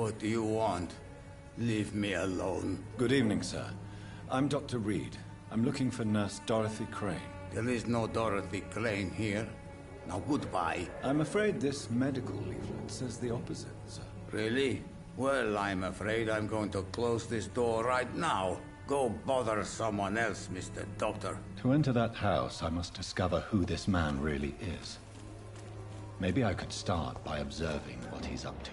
What do you want? Leave me alone. Good evening, sir. I'm Dr. Reed. I'm looking for Nurse Dorothy Crane. There is no Dorothy Crane here. Now goodbye. I'm afraid this medical leaflet says the opposite, sir. Really? Well, I'm afraid I'm going to close this door right now. Go bother someone else, Mr. Doctor. To enter that house, I must discover who this man really is. Maybe I could start by observing what he's up to.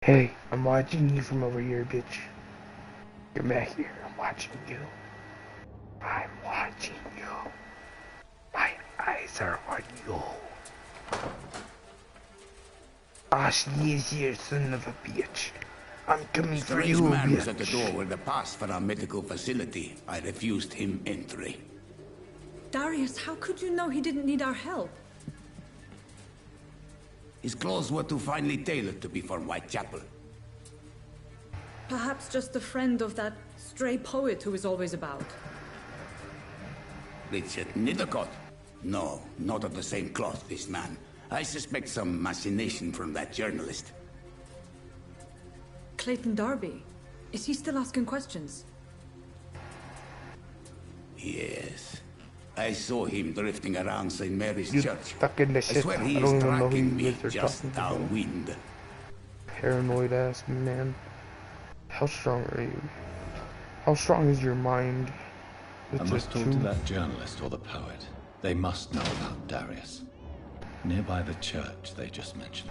Hey, I'm watching you from over here, bitch. You're back here. I'm watching you. I'm watching you. My eyes are on you. Ah, yes, you son of a bitch. I'm coming for you, man bitch. was at the door with a pass for our medical facility. I refused him entry. Darius, how could you know he didn't need our help? His clothes were too finely tailored to be from Whitechapel. Perhaps just a friend of that stray poet who is always about. Richard Nithercott? No, not of the same cloth, this man. I suspect some machination from that journalist. Clayton Darby. Is he still asking questions? Yes. I saw him drifting around St. Mary's You Church. stuck in the I shit. swear I he don't is even know who tracking you me guys are just talking about. downwind. Paranoid ass man. How strong are you? How strong is your mind? I must talk to that journalist or the poet. They must know about Darius. Nearby the church they just mentioned.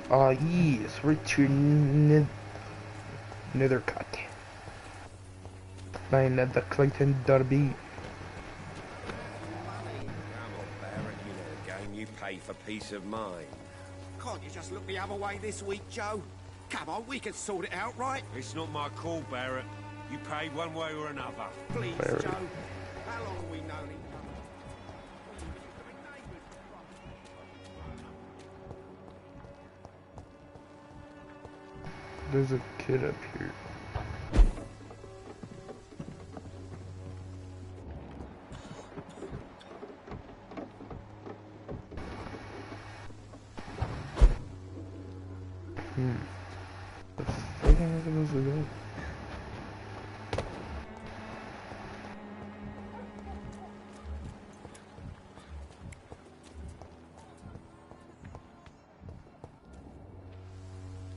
Ah, yes, Richard Nethercott. By another Clayton Darby. You pay for peace of mind. Can't you just look the other way this week, Joe? Come on, we can sort it out, right? It's not my call, Barrett. You pay one way or another. Please, Barrett. Joe. How long have we known each other? There's a kid up here. The fuck am I supposed to go?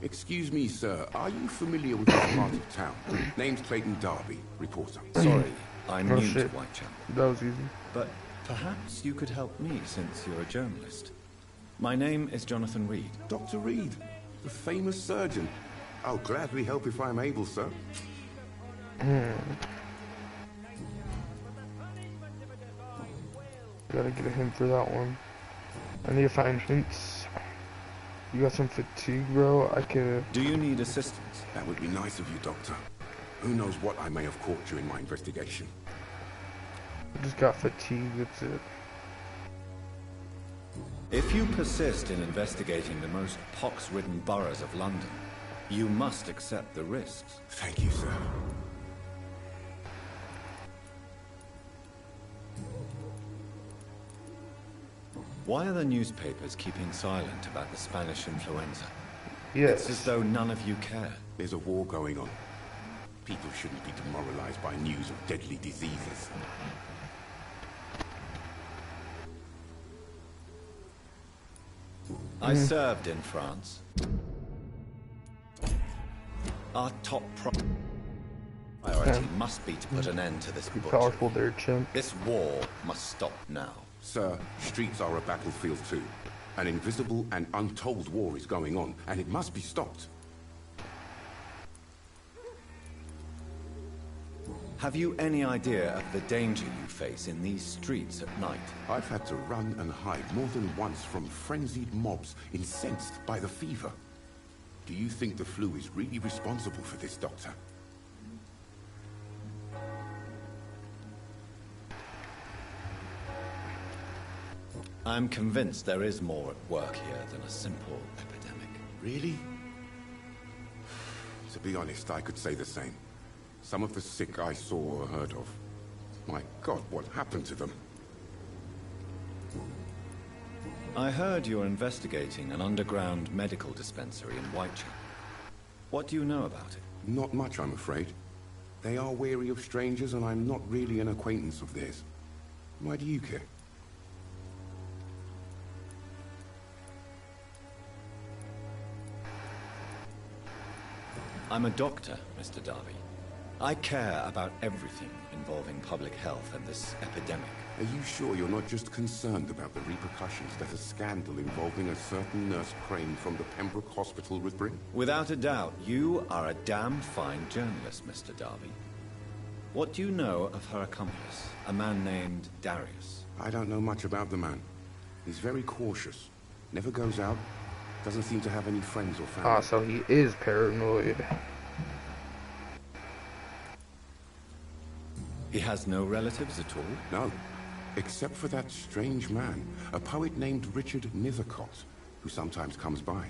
Excuse me, sir. Are you familiar with this part of town? Name's Clayton Darby, reporter. Sorry, I'm Oh, new to shit. Whitechapel. That was easy. But perhaps you could help me since you're a journalist. My name is Jonathan Reed. Dr. Reed, the famous surgeon. I'll gladly help if I'm able, sir. Gotta get a hint for that one. I need to find hints. You got some fatigue, bro? I could. Do you need assistance? That would be nice of you, Doctor. Who knows what I may have caught during my investigation. I just got fatigue, that's it. If you persist in investigating the most pox-ridden boroughs of London, you must accept the risks. Thank you, sir. Why are the newspapers keeping silent about the Spanish influenza? Yes. It's as though none of you care. There's a war going on. People shouldn't be demoralized by news of deadly diseases. I served in France. Our top priority must be to put an end to this Be butchery. powerful there, chimp. This war must stop now. Sir, streets are a battlefield too. An invisible and untold war is going on, and it must be stopped. Have you any idea of the danger you face in these streets at night? I've had to run and hide more than once from frenzied mobs incensed by the fever. Do you think the flu is really responsible for this, Doctor? I'm convinced there is more at work here than a simple epidemic. Really? To be honest, I could say the same. Some of the sick I saw or heard of. My God, what happened to them? I heard you're investigating an underground medical dispensary in Whitechapel. What do you know about it? Not much, I'm afraid. They are wary of strangers, and I'm not really an acquaintance of theirs. Why do you care? I'm a doctor, Mr. Darby. I care about everything involving public health and this epidemic. Are you sure you're not just concerned about the repercussions that a scandal involving a certain nurse Crane from the Pembroke Hospital would bring? Without a doubt, you are a damn fine journalist, Mr. Darby. What do you know of her accomplice, a man named Darius? I don't know much about the man. He's very cautious. Never goes out. Doesn't seem to have any friends or family. Ah, so he is paranoid. He has no relatives at all? No. Except for that strange man, a poet named Richard Nethercott, who sometimes comes by.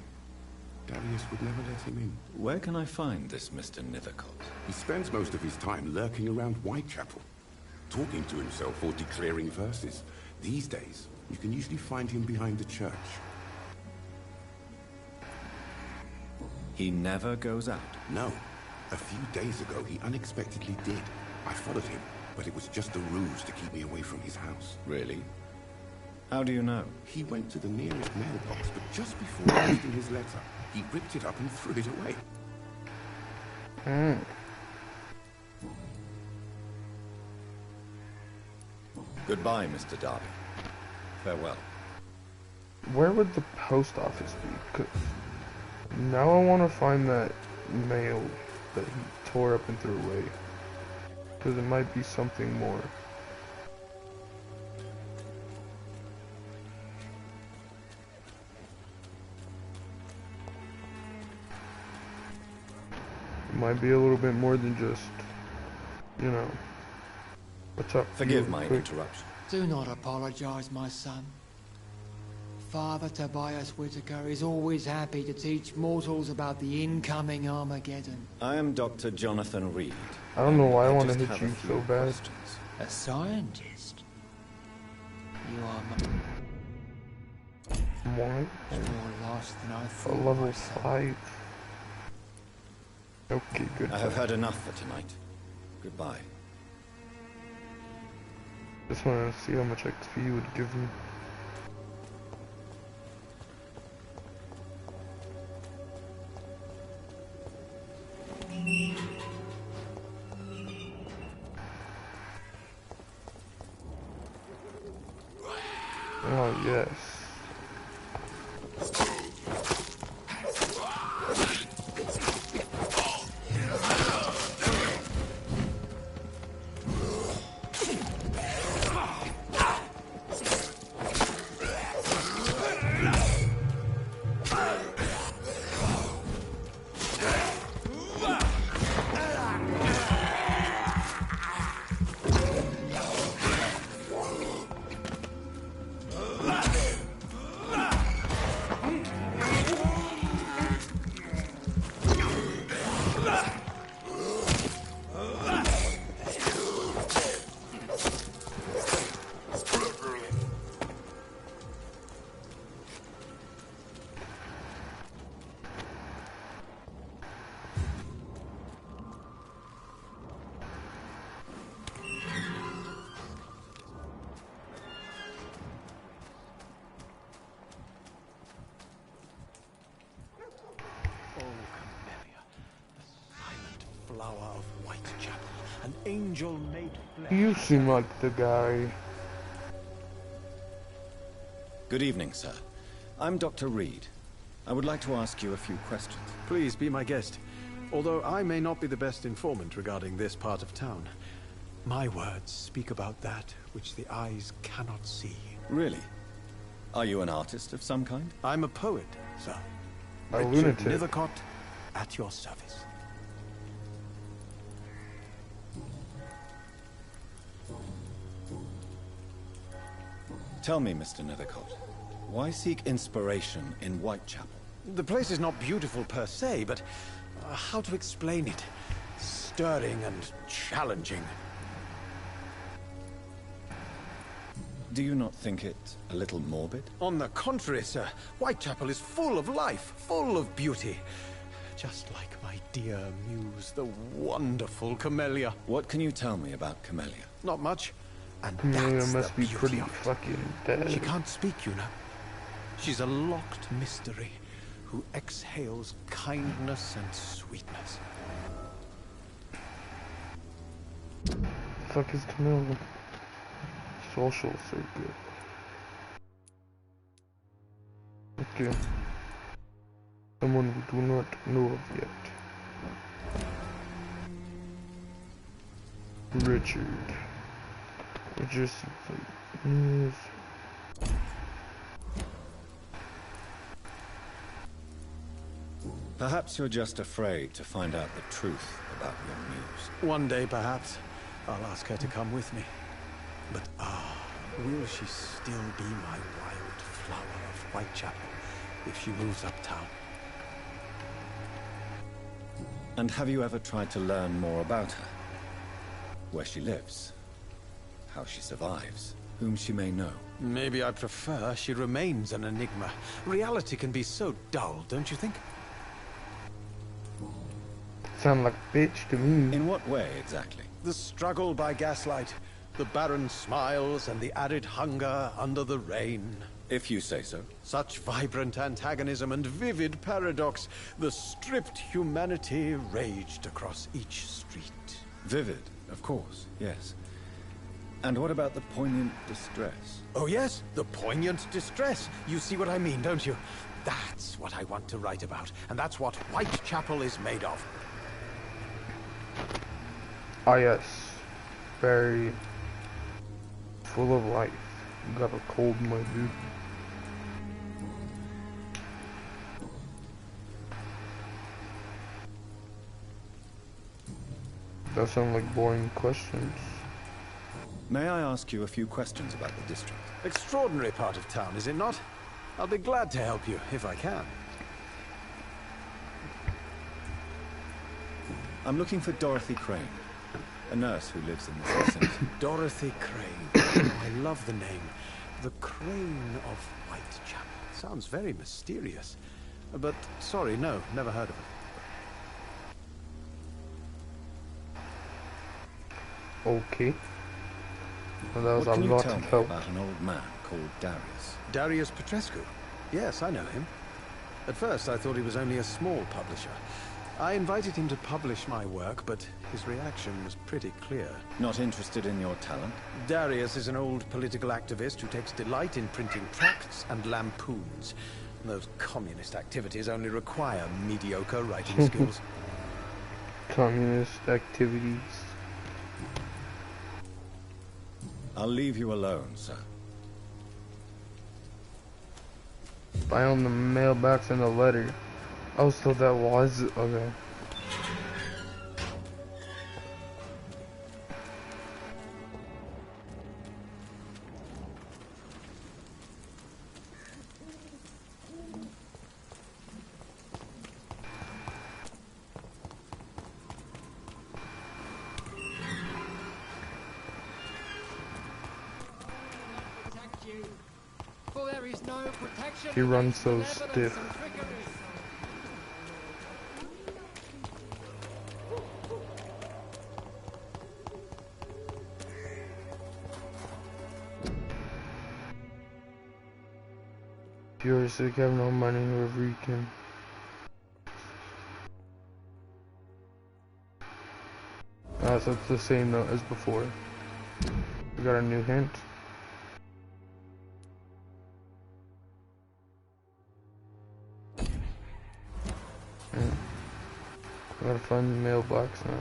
Darius would never let him in. Where can I find this Mr. Nethercott? He spends most of his time lurking around Whitechapel, talking to himself or declaring verses. These days, you can usually find him behind the church. He never goes out? No. A few days ago, he unexpectedly did. I followed him, but it was just a ruse to keep me away from his house. Really? How do you know? He went to the nearest mailbox, but just before posting his letter, he ripped it up and threw it away. Goodbye, Mr. Darby. Farewell. Where would the post office be? 'Cause now I want to find that mail that he tore up and threw away. Because it might be something more. It might be a little bit more than just, you know. What's up? Forgive my interruption. Do not apologize, my son. Father Tobias Whitaker is always happy to teach mortals about the incoming Armageddon. I am Dr. Jonathan Reed. I don't know why I want to just hit have you a few so bad. questions. A scientist? You are What? more lost than I A thought. level my son. 5. Okay, good. I have had enough for tonight. Goodbye. Just wanted to see how much XP you would give me. Oh, yes. Flower of Whitechapel, an angel made flesh. You seem like the guy. Good evening, sir. I'm Dr. Reed. I would like to ask you a few questions. Please be my guest. Although I may not be the best informant regarding this part of town, my words speak about that which the eyes cannot see. Really? Are you an artist of some kind? I'm a poet, sir. A Richard lunatic. Nethercott, at your service. Tell me, Mr. Nethercott, why seek inspiration in Whitechapel? The place is not beautiful per se, but how to explain it? Stirring and challenging. Do you not think it a little morbid? On the contrary, sir. Whitechapel is full of life, full of beauty. Just like my dear muse, the wonderful Camellia. What can you tell me about Camellia? Not much. And Camellia that's must the be beauty pretty of it. fucking dead. She can't speak, you know. She's a locked mystery who exhales kindness and sweetness. Fuck is Camilla? Social circuit. Okay. Someone we do not know of yet. Richard. It just seems like yes. Perhaps you're just afraid to find out the truth about your muse. One day, perhaps, I'll ask her to come with me. But will she still be my wild flower of Whitechapel if she moves uptown? And have you ever tried to learn more about her? Where she lives? How she survives? Whom she may know? Maybe I prefer she remains an enigma. Reality can be so dull, don't you think? Sound like a bitch to me. In what way, exactly? The struggle by gaslight, the barren smiles and the added hunger under the rain. If you say so. Such vibrant antagonism and vivid paradox. The stripped humanity raged across each street. Vivid, of course, yes. And what about the poignant distress? Oh yes, the poignant distress. You see what I mean, don't you? That's what I want to write about, and that's what Whitechapel is made of. Ah yes. Very full of life. You got a cold, my dude. That sound like boring questions. May I ask you a few questions about the district? Extraordinary part of town, is it not? I'll be glad to help you, if I can. I'm looking for Dorothy Crane, a nurse who lives in the vicinity. Dorothy Crane. I love the name. The Crane of Whitechapel. Sounds very mysterious. But, sorry, no, never heard of it. Okay. Well, that was What a can you lot tell of me help. about an old man called Darius? Darius Petrescu. Yes, I know him. At first, I thought he was only a small publisher. I invited him to publish my work, but his reaction was pretty clear. Not interested in your talent? Darius is an old political activist who takes delight in printing tracts and lampoons. Those communist activities only require mediocre writing skills. Communist activities. I'll leave you alone, sir. I own the mailbox and the letter. Oh, so that was okay. He runs so stiff. If you're sick, have no money, wherever you can. So it's the same note as before. We got a new hint. I gotta find the mailbox now.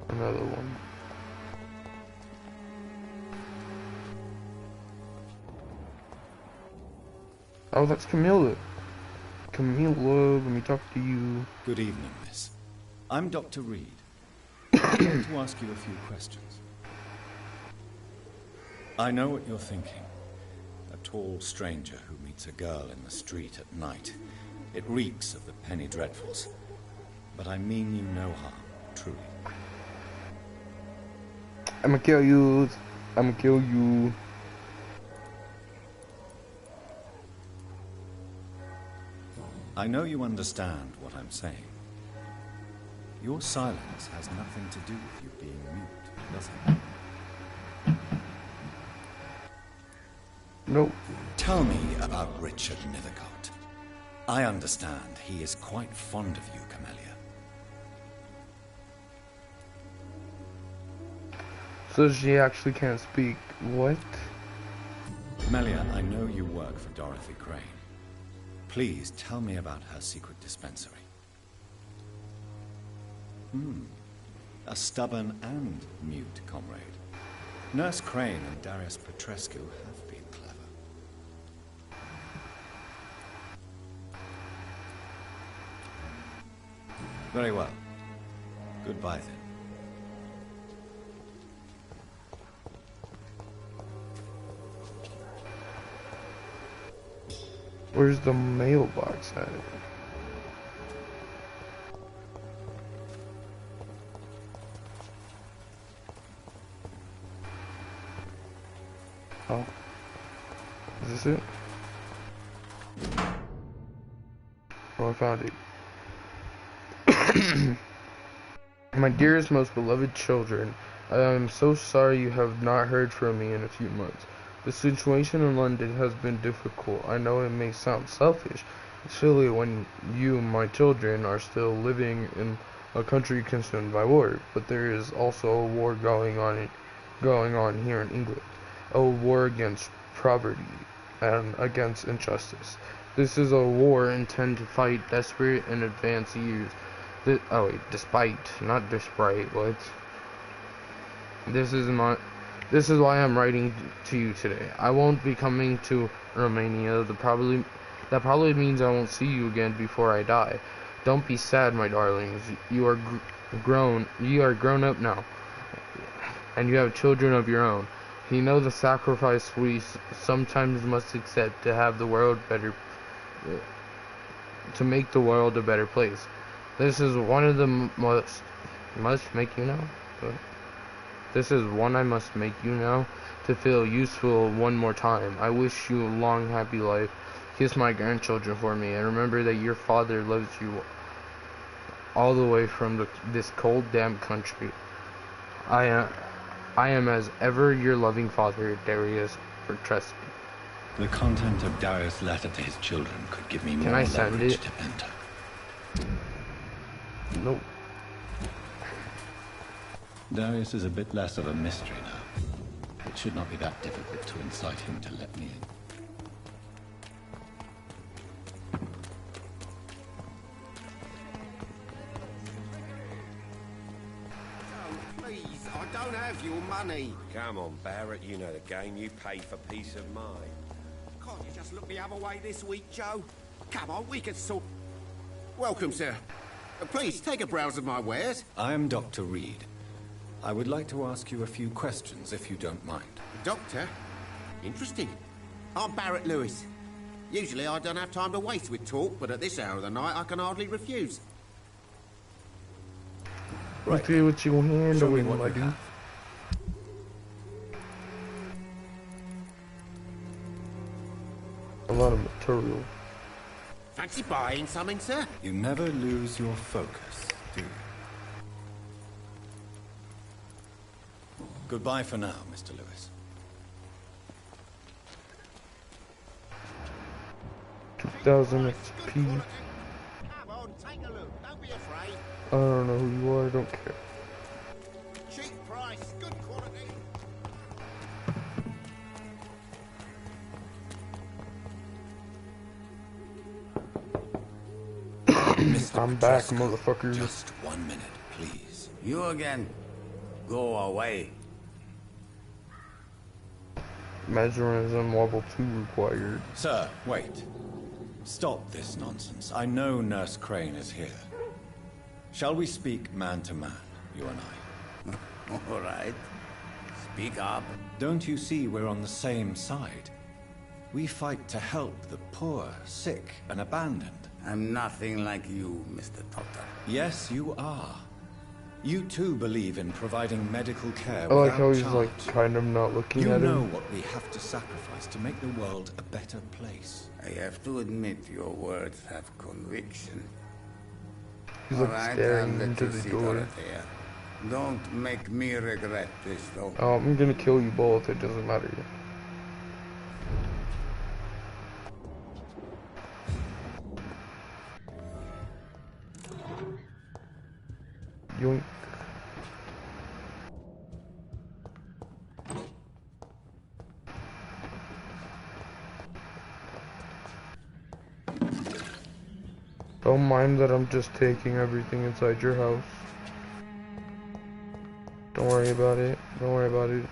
Another one. Oh, that's Camilla. Camilla, let me talk to you. Good evening, miss. I'm Dr. Reed. I'd like to ask you a few questions. I know what you're thinking. A tall stranger who meets a girl in the street at night. It reeks of the penny dreadfuls. But I mean you no harm, truly. I'ma kill you. I'ma kill you. I know you understand what I'm saying. Your silence has nothing to do with you being mute, does it? Nope. Tell me about Richard Nethercott. I understand he is quite fond of you, Camellia. So she actually can't speak. What? Camellia, I know you work for Dorothy Crane. Please tell me about her secret dispensary. A stubborn and mute comrade. Nurse Crane and Darius Petrescu have been clever. Very well. Goodbye then. Where's the mailbox at? Oh. Is this it? Oh, I found it. My dearest, most beloved children, I am so sorry you have not heard from me in a few months. The situation in London has been difficult. I know it may sound selfish, silly when you, my children, are still living in a country consumed by war, but there is also a war going on here in England. A war against poverty and against injustice. This is a war intended to fight desperate and advanced years. Despite, not despite. What? This is why I'm writing to you today. I won't be coming to Romania. That probably means I won't see you again before I die. Don't be sad, my darlings. You are grown up now, and you have children of your own. You know the sacrifice we sometimes must accept to have the world better, to make the world a better place. This is one of the must make you know. This is one I must make you know to feel useful one more time. I wish you a long, happy life. Kiss my grandchildren for me, and remember that your father loves you all the way from this cold, damp country. I am as ever your loving father, Darius Petrescu. The content of Darius' letter to his children could give me more leverage to enter. Nope. Darius is a bit less of a mystery now. It should not be that difficult to incite him to let me in. Please, I don't have your money. Come on, Barrett, you know the game. You pay for peace of mind. Can't you just look the other way this week, Joe? Come on, we can sort... Welcome, sir. Please, take a browse of my wares. I am Dr. Reed. I would like to ask you a few questions, if you don't mind. Doctor? Interesting. I'm Barrett Lewis. Usually I don't have time to waste with talk, but at this hour of the night I can hardly refuse. Right. Okay, what you handling, my dude? A lot of material. Fancy buying something, sir? You never lose your focus, do you? Goodbye for now, Mr. Lewis. 2,000 XP. Come on, take a look. Don't be afraid. I don't know who you are, I don't care. Cheap price, good quality. I'm back, motherfucker. Just 1 minute, please. You again? Go away. Mesmerism level 2 required. Sir, wait. Stop this nonsense. I know Nurse Crane is here. Shall we speak man to man, you and I? All right. Speak up. Don't you see we're on the same side? We fight to help the poor, sick, and abandoned. I'm nothing like you, Mr. Doctor. Yes, you are. You too believe in providing medical care I like without how he's charge. like kind of not looking You at know him. what we have to sacrifice to make the world a better place. I have to admit your words have conviction. He's All like right, staring I'll let into you the see door. Dorothea. Don't make me regret this, though. Oh, I'm gonna kill you both. It doesn't matter. Yoink. Don't mind that I'm just taking everything inside your house. Don't worry about it. Don't worry about it.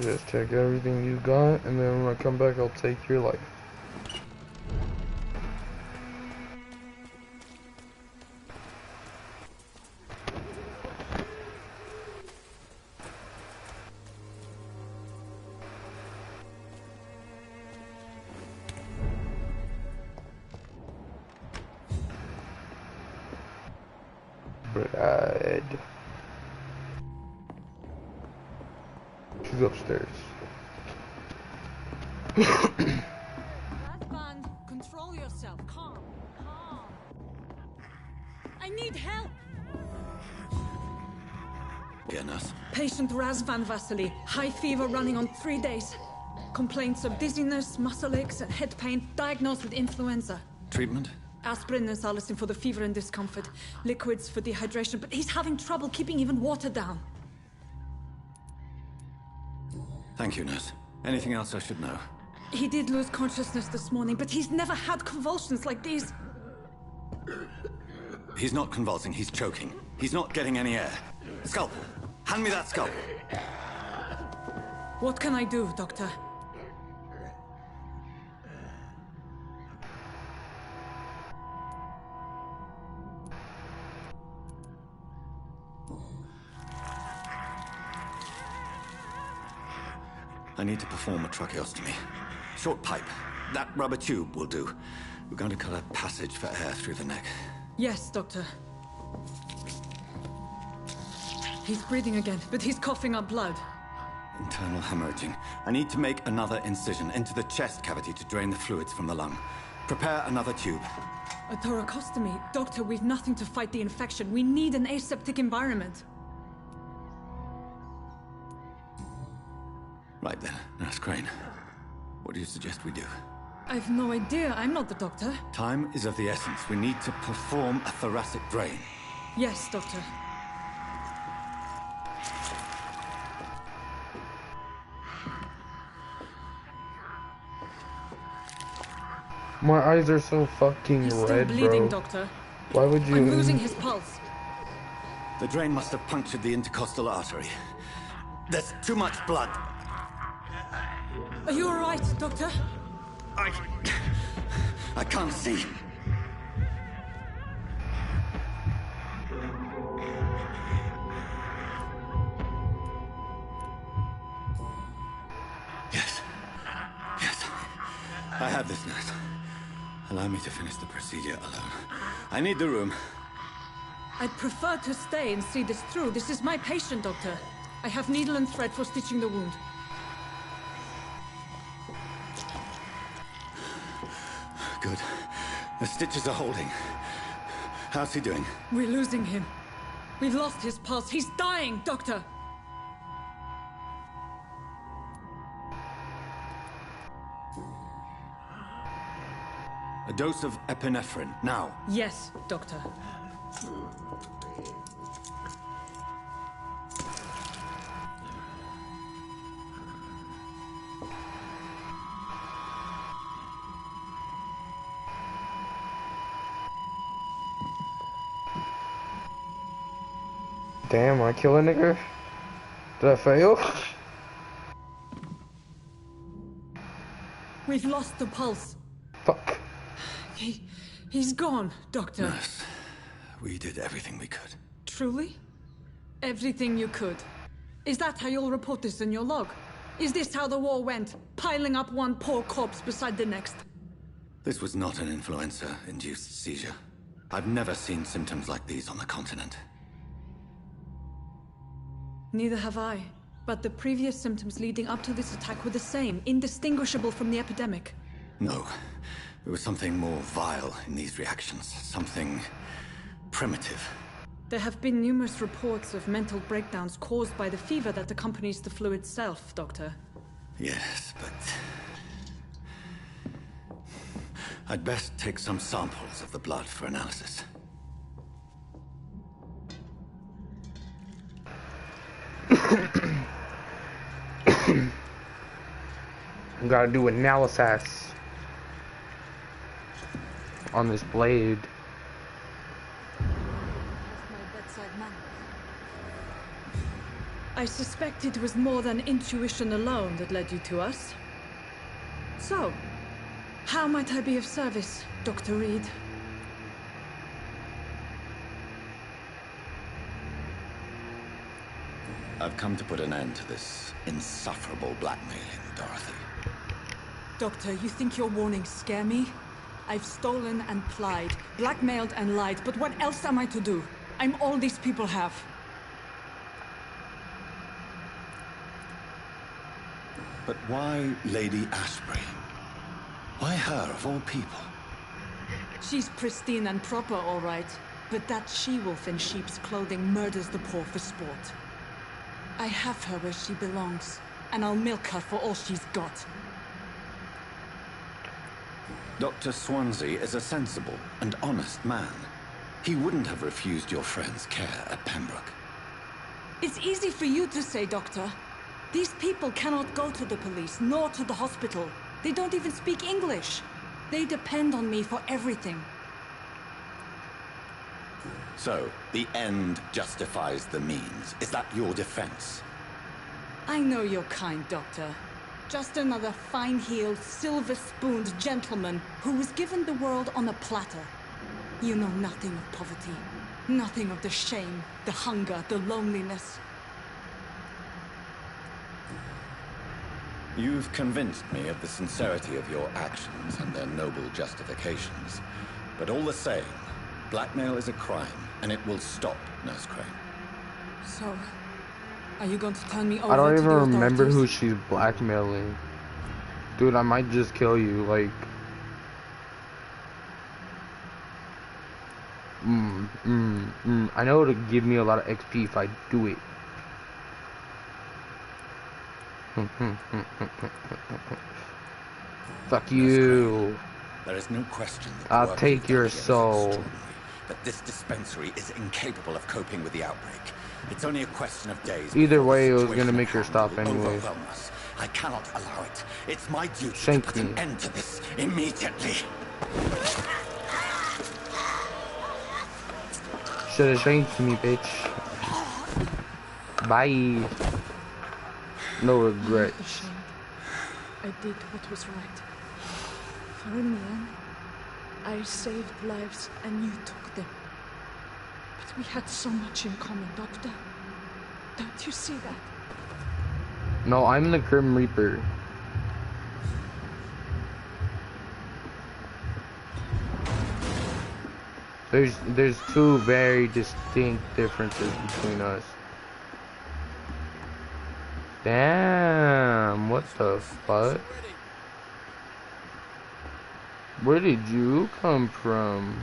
Just take everything you got, and then when I come back, I'll take your life. Brad. She's upstairs. Razvan, control yourself. Calm. Calm. I need help. Again, us. Patient Razvan Vasily. High fever running on 3 days. Complaints of dizziness, muscle aches, and head pain. Diagnosed with influenza. Treatment? Aspirin and salicin for the fever and discomfort. Liquids for dehydration, but he's having trouble keeping even water down. Thank you, nurse. Anything else I should know? He did lose consciousness this morning, but he's never had convulsions like these. He's not convulsing, he's choking. He's not getting any air. Scalpel! Hand me that scalpel! What can I do, Doctor? I need to perform a tracheostomy. Short pipe. That rubber tube will do. We're going to cut a passage for air through the neck. Yes, Doctor. He's breathing again, but he's coughing up blood. Internal hemorrhaging. I need to make another incision into the chest cavity to drain the fluids from the lung. Prepare another tube. A thoracostomy. Doctor, we've nothing to fight the infection. We need an aseptic environment. Right then, Nurse Crane. What do you suggest we do? I've no idea. I'm not the doctor. Time is of the essence. We need to perform a thoracic drain. Yes, Doctor. My eyes are so fucking He's still red, bleeding, bro. Doctor. Why would you? I'm losing his pulse. The drain must have punctured the intercostal artery. There's too much blood. Are you all right, Doctor? I can't see. Yes. Yes. I have this, nurse. Allow me to finish the procedure alone. I need the room. I'd prefer to stay and see this through. This is my patient, Doctor. I have needle and thread for stitching the wound. Good. The stitches are holding. How's he doing? We're losing him. We've lost his pulse. He's dying, Doctor. A dose of epinephrine, now. Yes, Doctor. Damn, I kill a nigga? Did I fail? We've lost the pulse. Fuck. He's gone, Doctor. Nurse, we did everything we could. Truly? Everything you could? Is that how you'll report this in your log? Is this how the war went? Piling up one poor corpse beside the next? This was not an influenza-induced seizure. I've never seen symptoms like these on the continent. Neither have I. But the previous symptoms leading up to this attack were the same, indistinguishable from the epidemic. No. There was something more vile in these reactions. Something primitive. There have been numerous reports of mental breakdowns caused by the fever that accompanies the flu itself, Doctor. Yes, but... I'd best take some samples of the blood for analysis. Gotta do analysis on this blade. I suspect it was more than intuition alone that led you to us. So, how might I be of service, Dr. Reed? I've come to put an end to this insufferable blackmailing, Dorothy. Doctor, you think your warnings scare me? I've stolen and plied, blackmailed and lied, but what else am I to do? I'm all these people have. But why Lady Ashbury? Why her, of all people? She's pristine and proper, all right. But that she-wolf in sheep's clothing murders the poor for sport. I have her where she belongs, and I'll milk her for all she's got. Dr. Swansea is a sensible and honest man. He wouldn't have refused your friend's care at Pembroke. It's easy for you to say, Doctor. These people cannot go to the police, nor to the hospital. They don't even speak English. They depend on me for everything. So, the end justifies the means. Is that your defense? I know you're kind, Doctor. Just another fine-heeled, silver-spooned gentleman who was given the world on a platter. You know nothing of poverty. Nothing of the shame, the hunger, the loneliness. You've convinced me of the sincerity of your actions and their noble justifications. But all the same, blackmail is a crime, and it will stop, Nurse Crane. So, are you going to turn me over I don't to even the remember who authorities? she's blackmailing. Dude, I might just kill you, like... I know it'll give me a lot of XP if I do it. Fuck you. There is no question that I'll take your soul. But this dispensary is incapable of coping with the outbreak. It's only a question of days. Either before way, the it was gonna situation make her at hand stop will anyway. overwhelm us. I cannot allow it. It's my duty Shank to put an me. end to this immediately. Should've shanked me, bitch. Bye. No regrets. Ashamed. I did what was right. For in the end, I saved lives and you took them. But we had so much in common, Doctor. Don't you see that? No, I'm the Grim Reaper. There's two very distinct differences between us. Damn, what the fuck? Where did you come from?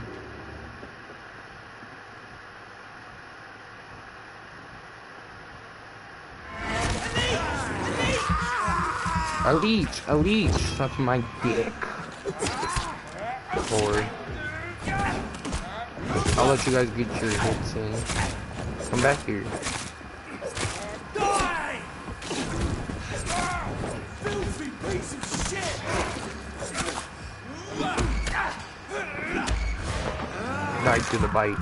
A leech, suck my dick. Lord. I'll let you guys get your hits in. Come back here. Die! Filthy piece of shit! Die to the bite.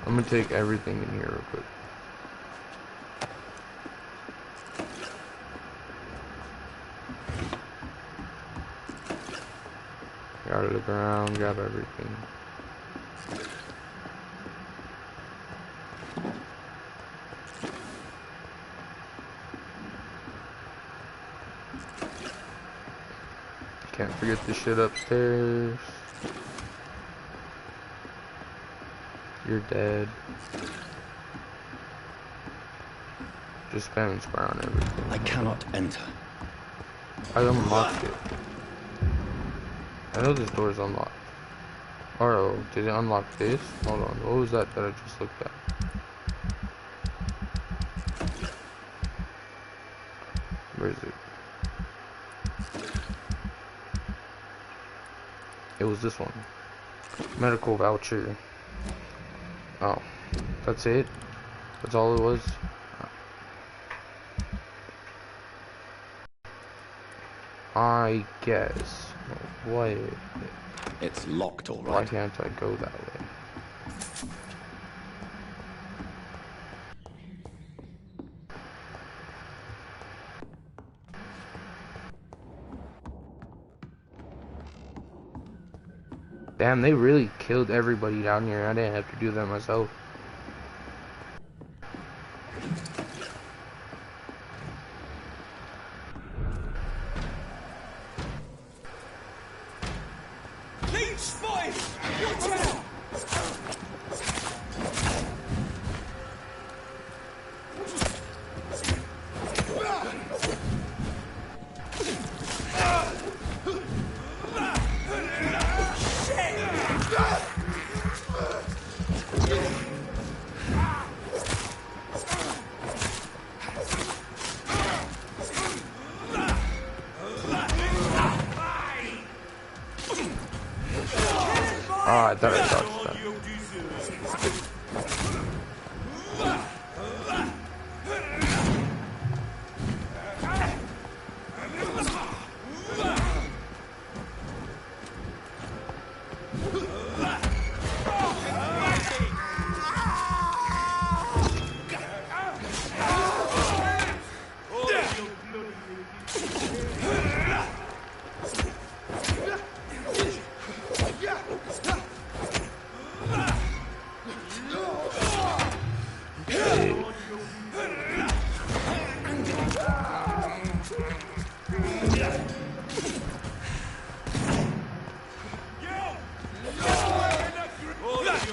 I'm gonna take everything in here real quick. look around, grab everything. Can't forget the shit upstairs. You're dead. Just spamming square on everything. I cannot enter. I unlocked it. I know this door is unlocked. Oh, did it unlock this? Hold on, what was that I just looked at? Where is it? It was this one. Medical voucher. Oh, that's it? That's all it was? I guess. What? It's locked, all Why right. can't I go that way? Damn, they really killed everybody down here. I didn't have to do that myself. Ah, I thought I dodged that.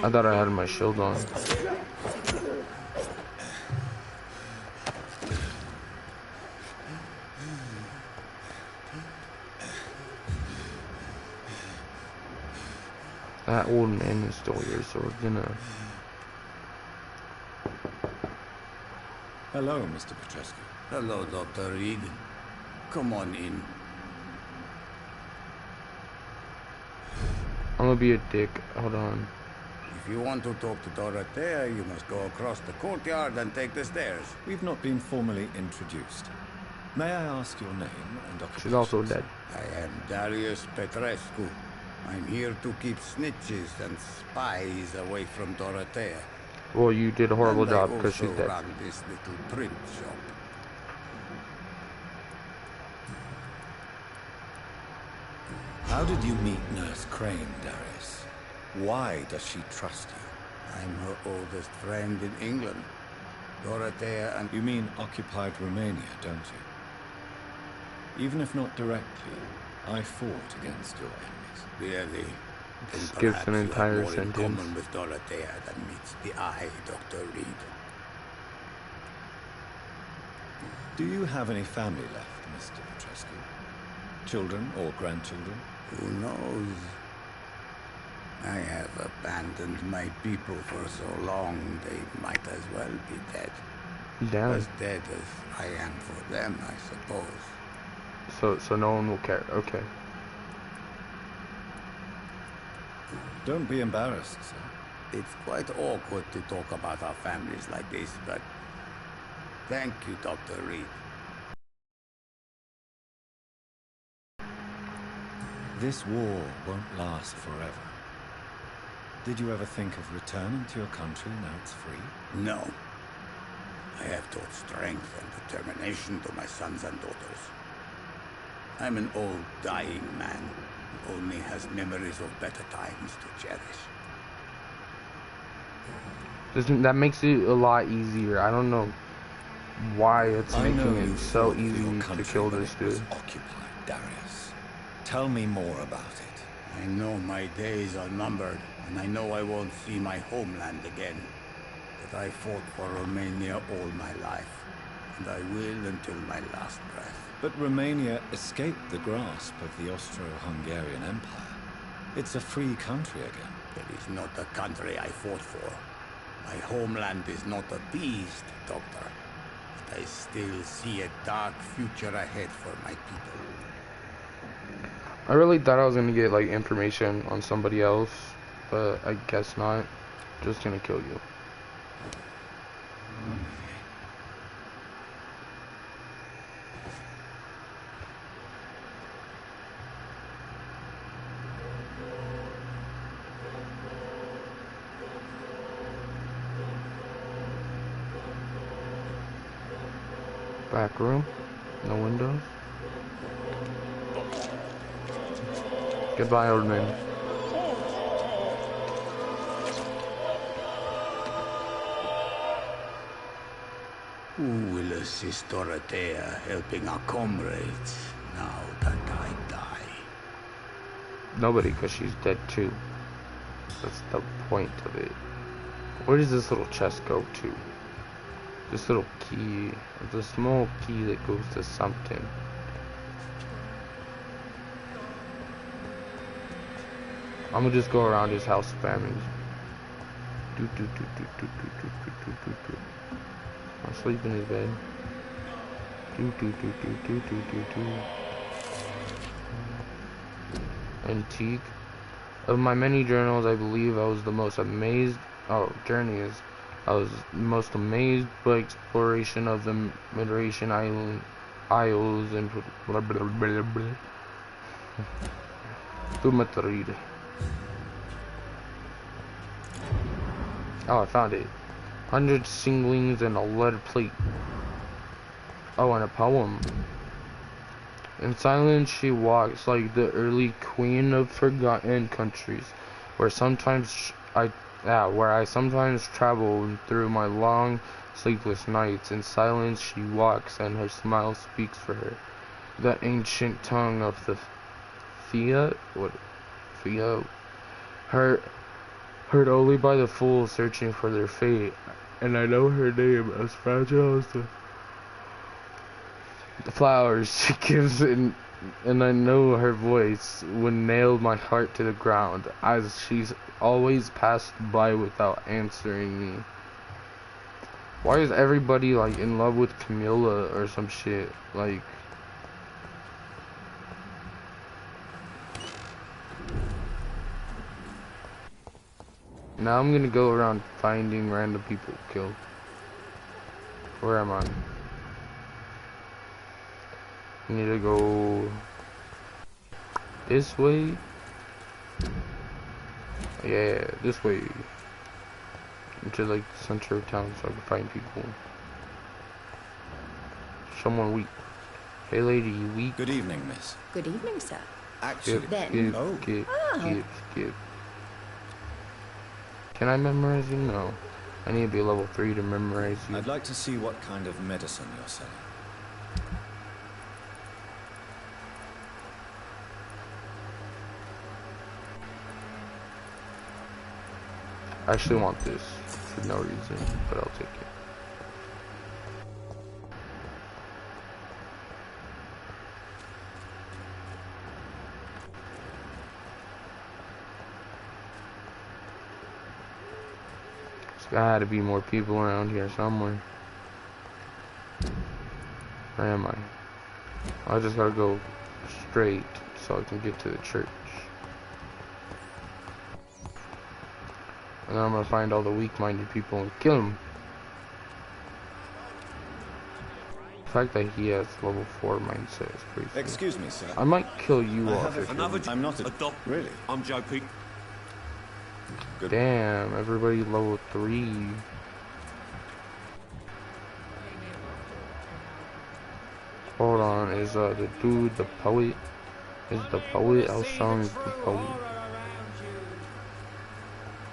I thought I had my shield on. That old man is still here, so we're gonna... Hello, Mr. Petrescu. Hello, Dr. Reed. Come on in. I'm gonna be a dick. Hold on. If you want to talk to Dorothea, you must go across the courtyard and take the stairs. We've not been formally introduced. May I ask your name and occupation? She's also dead. I am Darius Petrescu. I'm here to keep snitches and spies away from Dorothea. Well, you did a horrible And job I because she's also dead. run this little print shop. How did you meet Nurse Crane, Darius? Why does she trust you? I'm her oldest friend in England. Dorothea and... You mean occupied Romania, don't you? Even if not directly, I fought against your enemies. Really? Then Skips perhaps an you have entire more in sentence. common with Dorothea than meets the eye, Dr. Reed. Do you have any family left, Mr. Petrescu? Children or grandchildren? Who knows? I have abandoned my people for so long, they might as well be dead. Damn. As dead as I am for them, I suppose. So no one will care. Okay. Don't be embarrassed, sir. It's quite awkward to talk about our families like this, but thank you, Dr. Reed. This war won't last forever. Did you ever think of returning to your country now it's free? No. I have taught strength and determination to my sons and daughters. I'm an old, dying man. Only has memories of better times to cherish. That makes it a lot easier. I don't know why it's I know making you it so fought for your easy to country kill when this it was dude. occupied, Darius. Tell me more about it. I know my days are numbered, and I know I won't see my homeland again. But I fought for Romania all my life, and I will until my last breath. But Romania escaped the grasp of the Austro-Hungarian Empire. It's a free country again. It is not the country I fought for. My homeland is not appeased, Doctor. But I still see a dark future ahead for my people. I really thought I was gonna get like information on somebody else, but I guess not. Just gonna kill you. Back room, no windows. Goodbye, old man. Who will assist Dorothea helping our comrades now that I die? Nobody, because she's dead too. That's the point of it. Where does this little chest go to? This little key. It's a small key that goes to something. I'm gonna just go around his house spamming. I'll sleep in his bed. Antique. Of my many journals, I believe I was the most amazed. Oh, journeys. I was most amazed by exploration of the Mediterranean isles and blah blah blah blah. Too much to read. Oh, I found it. 100 singlings and a lead plate. Oh, and a poem. In silence she walks like the early queen of forgotten countries, where I sometimes travel through my long, sleepless nights. In silence she walks, and her smile speaks for her. The ancient tongue of the Theo, heard only by the fools searching for their fate, and I know her name as fragile as the flowers she gives, and I know her voice would nail my heart to the ground, as she's always passed by without answering me. Why is everybody like in love with Camilla or some shit? Like, now I'm gonna go around finding random people killed. Where am I? I need to go this way. Yeah, this way. Into like the center of town so I can find people. Someone weak. Hey lady, you weak? Good evening, miss. Good evening, sir. Actually, Skip. Can I memorize you? No. I need to be level 3 to memorize you. I'd like to see what kind of medicine you're selling. I actually want this for no reason, but I'll take it. There's gotta be more people around here somewhere. Where am I? I just gotta go straight so I can get to the church. And then I'm gonna find all the weak-minded people and kill them. The fact that he has level 4 mindset is crazy. Excuse me, sir. I might kill you off if I'm not a doctor. Really? I'm joking. Good. Damn, everybody level 3. Hold on, is the dude the poet? Is the poet? How strong is the poet?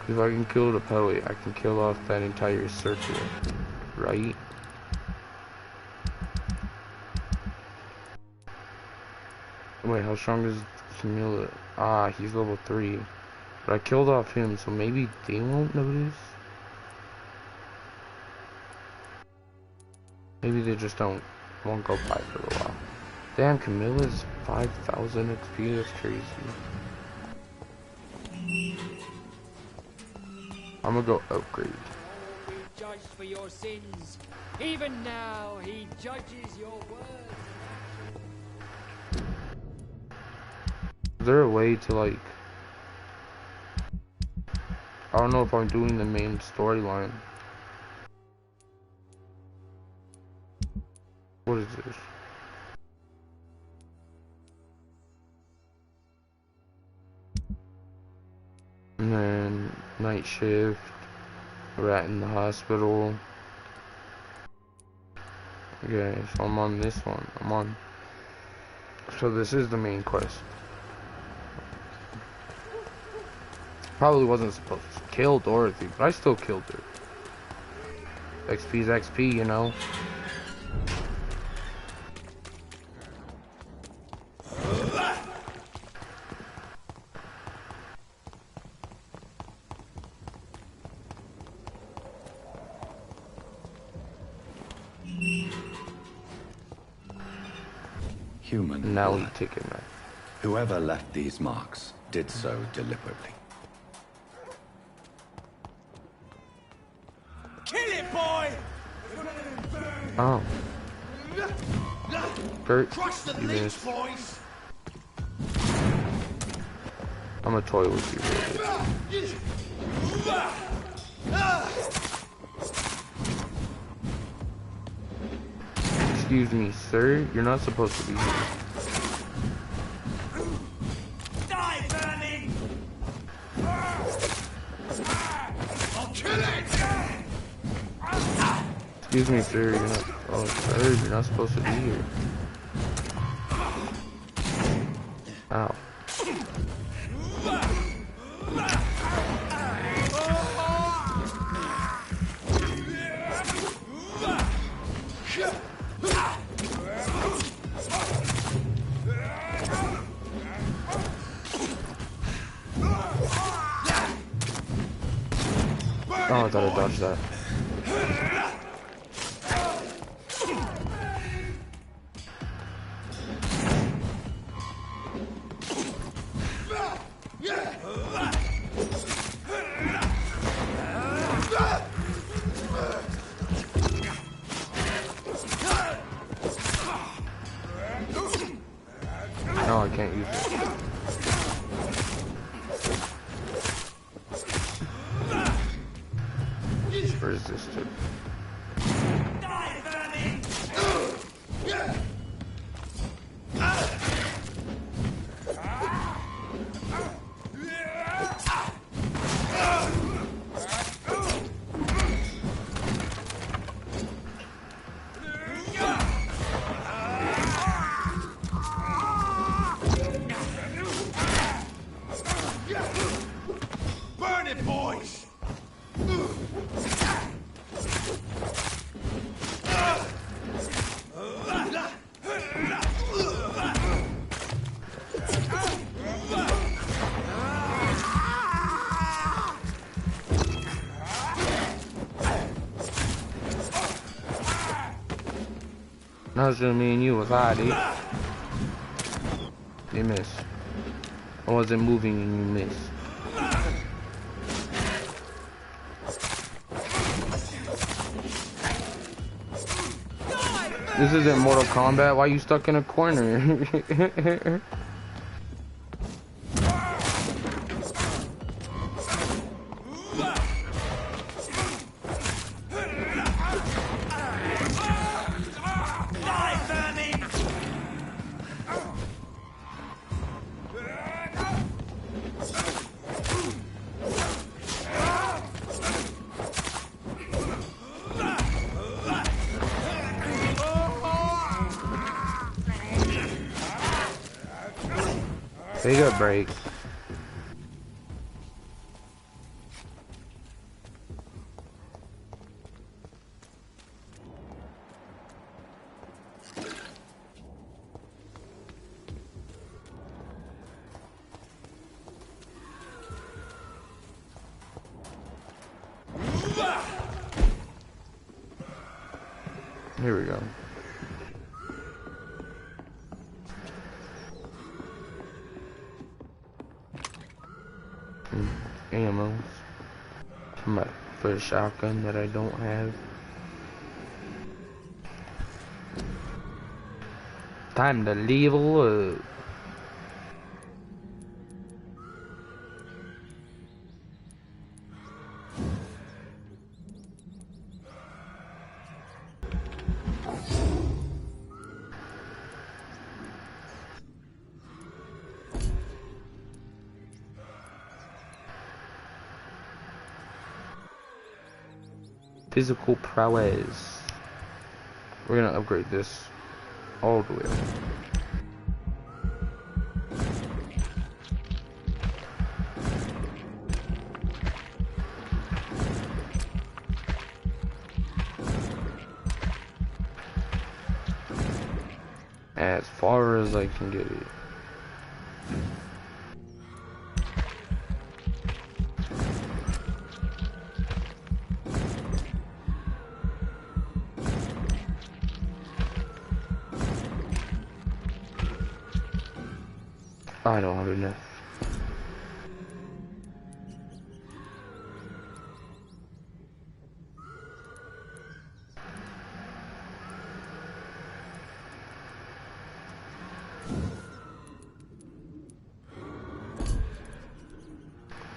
If I can kill the poet, I can kill off that entire circle, right? Wait, how strong is Camilla? Ah, he's level 3. But I killed off him, so maybe they won't notice? Maybe they just won't go by for a while. Damn, Camilla's 5,000 XP, that's crazy. I'm gonna go upgrade. Judged for your sins. Even now, he judges your words. Is there a way to, like... I don't know if I'm doing the main storyline. What is this? And then night shift, rat in the hospital. Okay, so I'm on this one. So this is the main quest. Probably wasn't supposed to kill Dorothy, but I still killed her. XP's XP, you know. Human. Now blood. we take it back. Whoever left these marks did so deliberately. Kill it, boy! Oh. Kurt, Crush the you leech, missed. boys! I'm a toy with you, really. Excuse me, sir. You're not supposed to be here. Die, vermin! I'll kill it! Excuse me, sir. You're not. Oh, sir. You're not supposed to be here. Ow. Oh, I thought I dodged that. No, I can't use it. Resisted. Die, vermin! Burn it, boys! Now it's just me and you was high, dude. You missed. I wasn't moving and you missed. This isn't Mortal Kombat. Why are you stuck in a corner? Take a break. Here we go. Ammo for a shotgun that I don't have. Time to level up. Physical prowess. We're gonna upgrade this all the way. As far as I can get it. I don't have enough.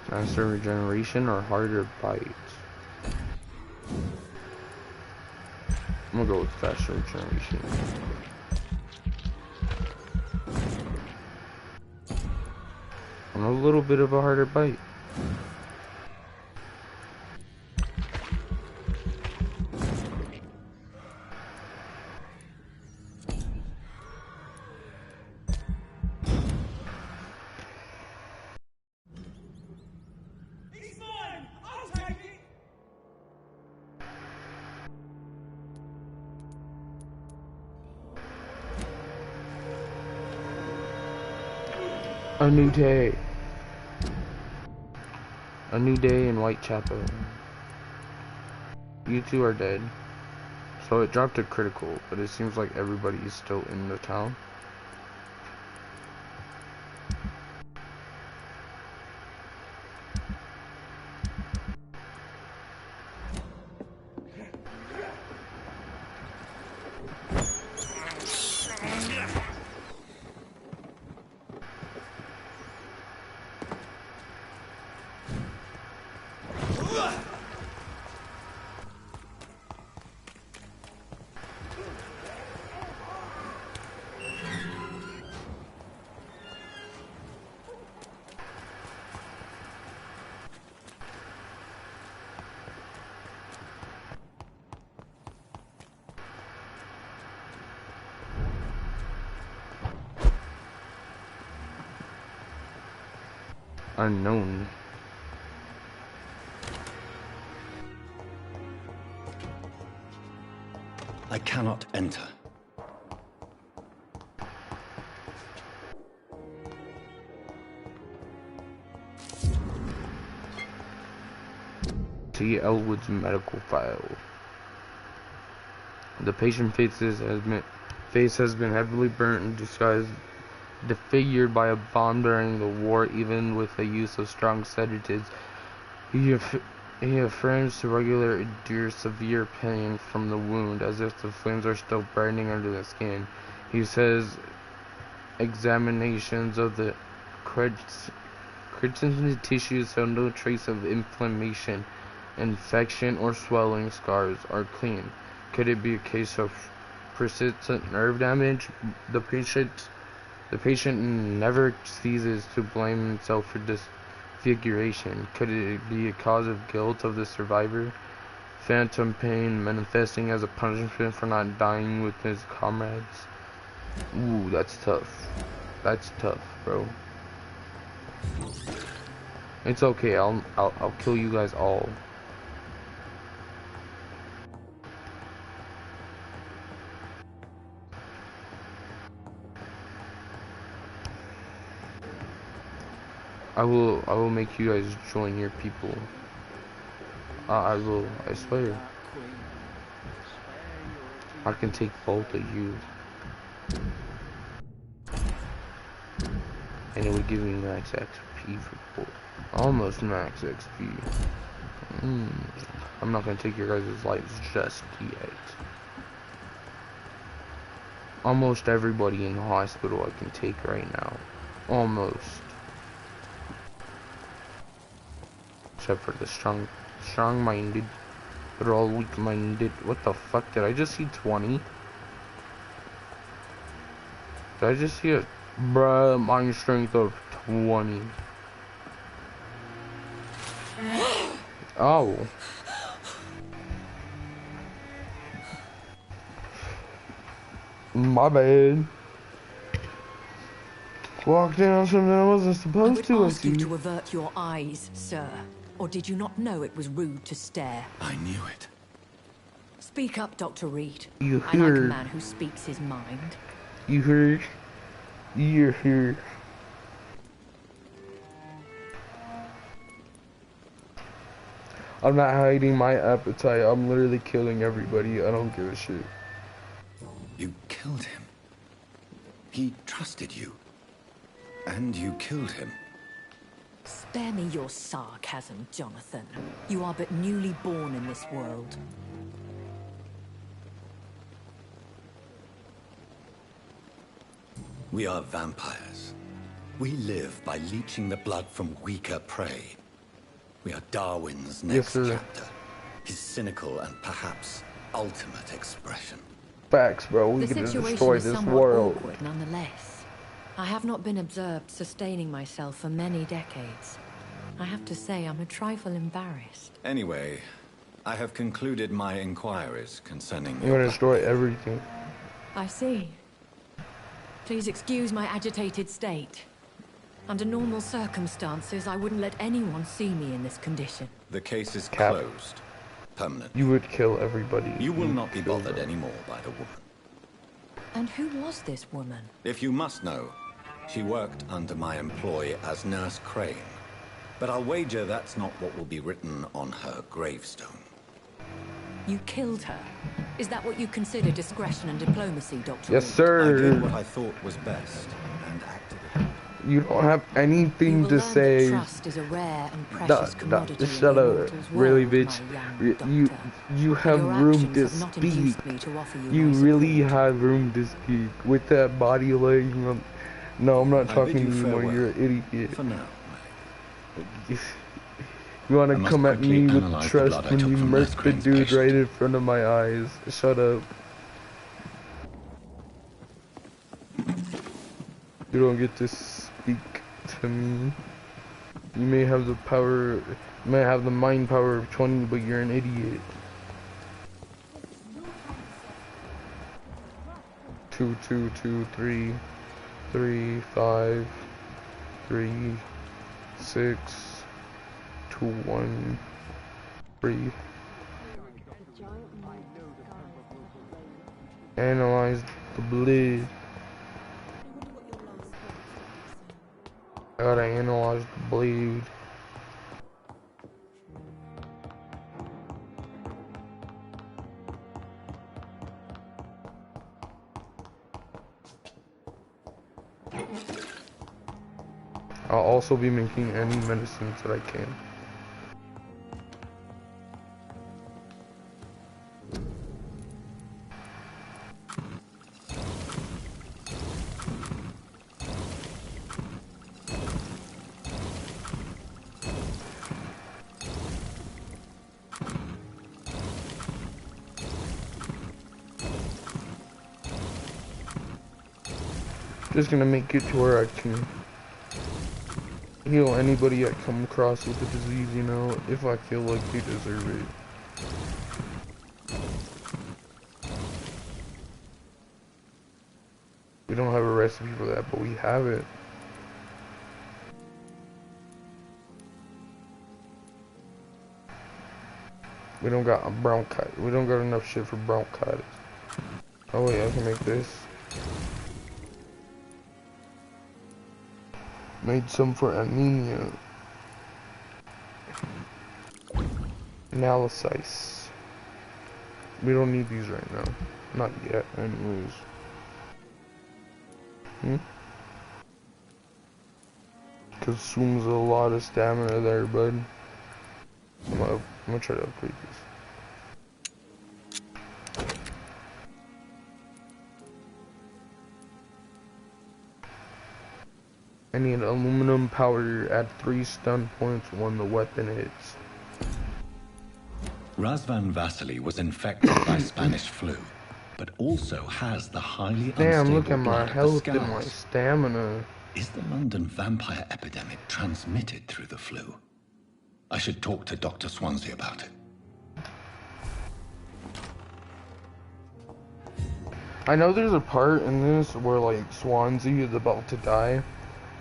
Faster regeneration or harder bites? I'm gonna go with faster regeneration. And a little bit of a harder bite. A new day. A new day in Whitechapel. You two are dead. So it dropped a critical, but it seems like everybody is still in the town. Unknown. I cannot enter. T. Elwood's medical file. The patient's face has been heavily burnt and disfigured by a bomb during the war, even with the use of strong sedatives. He affirms to regularly endure severe pain from the wound, as if the flames are still burning under the skin. He says examinations of the creatinine tissues show no trace of inflammation, infection, or swelling. Scars are clean. Could it be a case of persistent nerve damage? The patient never ceases to blame himself for disfiguration. Could it be a cause of guilt of the survivor? Phantom pain manifesting as a punishment for not dying with his comrades? Ooh, that's tough. That's tough, bro. It's okay. I'll kill you guys all. I will make you guys join your people. I will, I swear. I can take both of you. And it would give me max XP for both. Almost max XP. I'm not gonna take your guys' lives just yet. Almost everybody in the hospital I can take right now. Almost. Except for the strong-minded. They're all weak-minded. What the fuck? Did I just see 20? Did I just see a mind strength of 20? Oh. My bad. Walked in on something I wasn't supposed to. I would ask you to avert your eyes, sir. Or did you not know it was rude to stare? I knew it. Speak up, Dr. Reed. You I like a heard. man who speaks his mind. You heard. You're here. I'm not hiding my appetite. I'm literally killing everybody. I don't give a shit. You killed him. He trusted you. And you killed him. Spare me your sarcasm, Jonathan. You are but newly born in this world. We are vampires. We live by leeching the blood from weaker prey. We are Darwin's next chapter. His cynical and perhaps ultimate expression. Facts, bro. We can destroy this world. Awkward, nonetheless. I have not been observed sustaining myself for many decades. I have to say I'm a trifle embarrassed. Anyway, I have concluded my inquiries concerning You're gonna destroy everything. I see. Please excuse my agitated state. Under normal circumstances, I wouldn't let anyone see me in this condition. The case is closed. Permanent. You would kill everybody. You will not be bothered anymore by the woman. And who was this woman? If you must know, she worked under my employ as Nurse Crane. But I'll wager that's not what will be written on her gravestone. You killed her? Is that what you consider discretion and diplomacy, Dr. Yes, Reed? sir. I did what I thought was best, and acted it. You don't have anything to say. Trust is a rare and precious commodity. Shut up, really, bitch. You have room to speak. You really have room to speak with that body laying on. No, I'm not talking to you anymore. You're an idiot. For now. You want to come at me with trust when you murked the dude right in front of my eyes. Shut up. You don't get to speak to me. You may have the power, you may have the mind power of 20, but you're an idiot. 2, 2, 2, 3, 3, 5, 3, 6, 2, 1, 3. Analyze the bleed. I gotta analyze the bleed. I'll also be making any medicines that I can. Just gonna make it to where I can heal anybody I come across with the disease, you know, if I feel like they deserve it. We don't have a recipe for that, but we have it. We don't got a bronchitis. We don't got enough shit for bronchitis. Oh wait, I can make this. Made some for anemia. Analysis. We don't need these right now. Not yet, anyways. Consumes a lot of stamina there, bud. I'm gonna try to upgrade this. I need aluminum powder. Add 3 stun points when the weapon hits. Razvan Vasily was infected by Spanish flu, but also has the highly Damn, look unstable at my blood of the health and my Scouts. stamina. Is the London vampire epidemic transmitted through the flu? I should talk to Dr. Swansea about it. I know there's a part in this where like Swansea is about to die,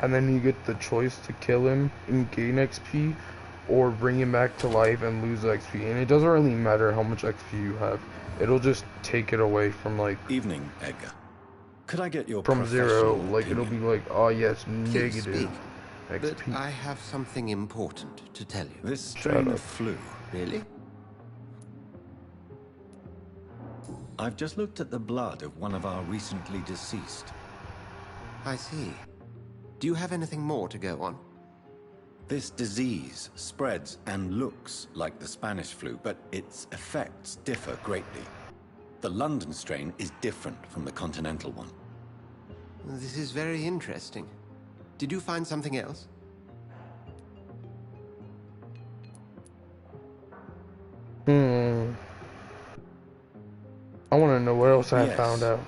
and then you get the choice to kill him and gain XP, or bring him back to life and lose XP. And it doesn't really matter how much XP you have. It'll just take it away from like... Evening, Edgar. Could I get your from 0, like opinion? it'll be like, oh yes, Please negative speak, XP. but I have something important to tell you. This strain of flu. Really? I've just looked at the blood of one of our recently deceased. I see. Do you have anything more to go on? This disease spreads and looks like the Spanish flu, but its effects differ greatly. The London strain is different from the continental one. This is very interesting. Did you find something else? I want to know what else I Yes. found out.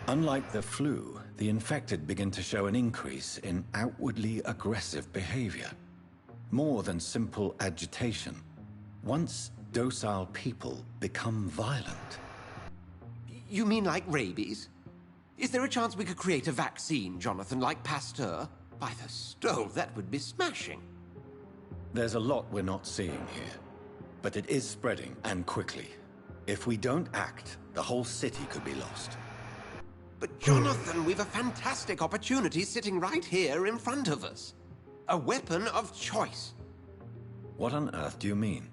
Unlike the flu, the infected begin to show an increase in outwardly aggressive behavior. More than simple agitation. Once docile people become violent. You mean like rabies? Is there a chance we could create a vaccine, Jonathan, like Pasteur? By the stove, that would be smashing. There's a lot we're not seeing here, but it is spreading, and quickly. If we don't act, the whole city could be lost. But Jonathan, we've a fantastic opportunity sitting right here in front of us. A weapon of choice. What on earth do you mean?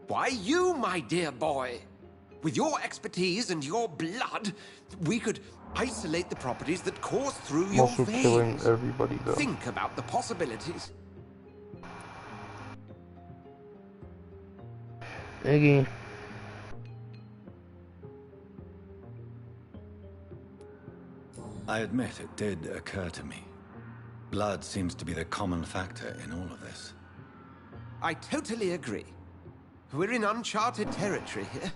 Why, you, my dear boy. With your expertise and your blood, we could isolate the properties that course through I'm your also veins. killing everybody though. Think about the possibilities. Iggy. I admit it did occur to me. Blood seems to be the common factor in all of this. I totally agree. We're in uncharted territory here.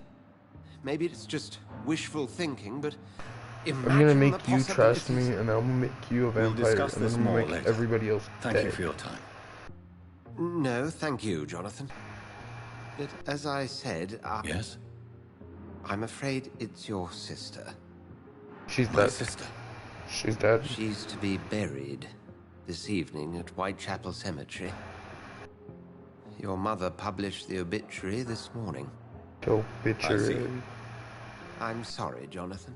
Maybe it's just wishful thinking, but imagine I'm gonna the make you trust me, possibilities. and I'm gonna make you a We'll vampire, discuss and this then I'm gonna more make later. everybody else Thank dead. you for your time. No, thank you, Jonathan. But as I said, Yes? I'm afraid it's your sister. She's My dead. sister. She's dead. She's to be buried this evening at Whitechapel Cemetery. Your mother published the obituary this morning. Go bitch I see. her. I'm sorry, Jonathan.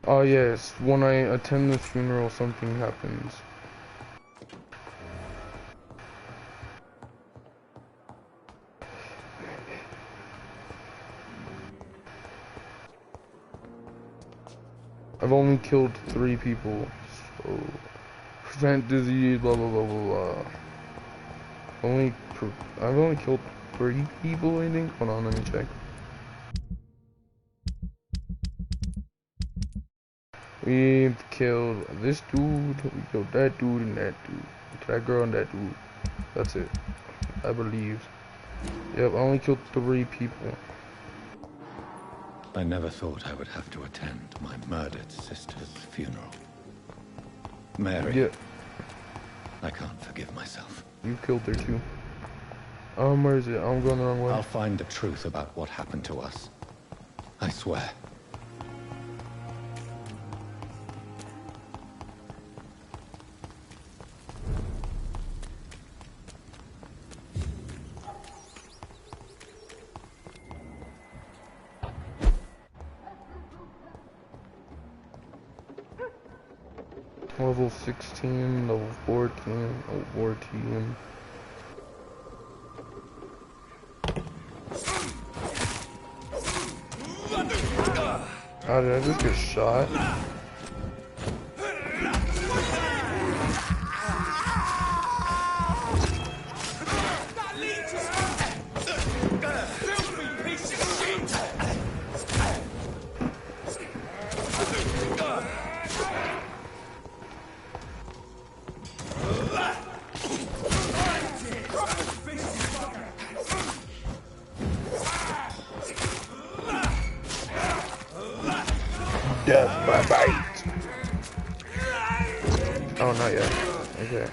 Oh yes, when I attend the funeral, something happens. I've only killed 3 people, so prevent disease, blah blah blah blah blah. I've only killed 3 people, I think. Hold on, let me check. We've killed this dude, we killed that dude and that dude. That girl and that dude. That's it. I believe. Yep, I only killed 3 people. I never thought I would have to attend my murdered sister's funeral. Mary, Yeah, I can't forgive myself. you killed her too. Where is it? I'm going the wrong way. I'll find the truth about what happened to us. I swear. Level 16, level 14, level 14. Oh, did I just get shot? Death by bite. Oh, not yet. Okay.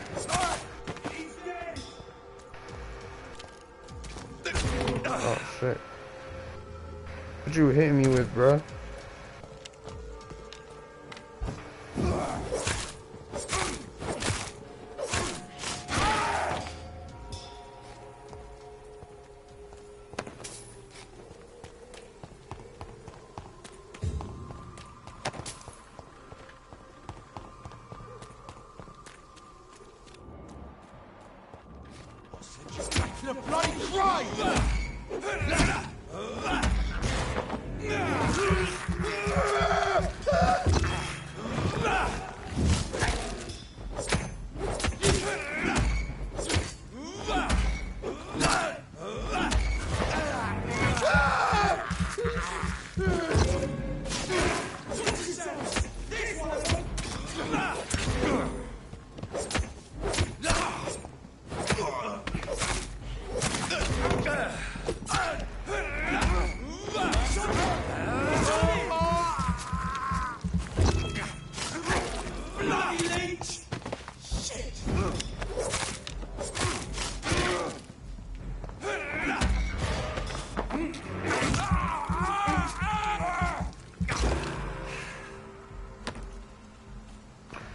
Oh, shit. What you hitting me with, bruh? The bloody cry!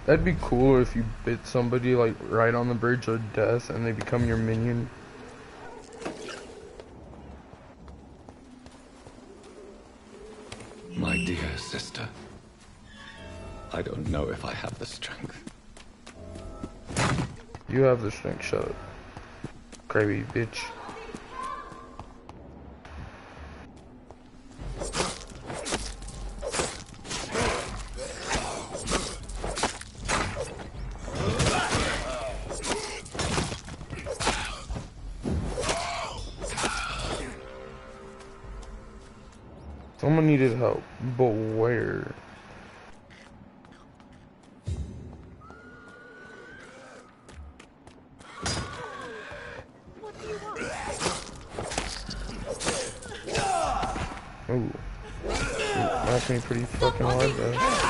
That'd be cool if you bit somebody like right on the bridge of death and they become your minion. My dear sister, I don't know if I have the strength. You have the strength, shut up. Crazy bitch. Someone needed help, but where? Ooh. That's me pretty fucking hard though.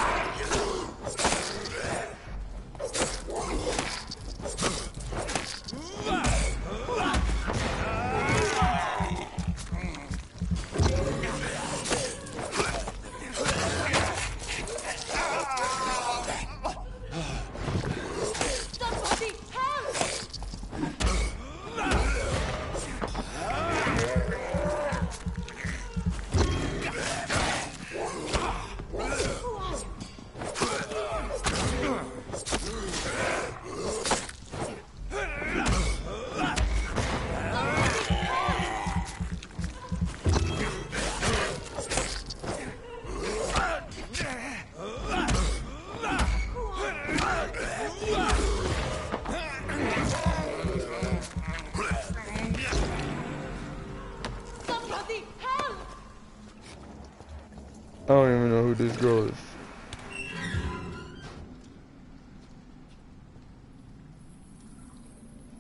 I don't even know who this girl is.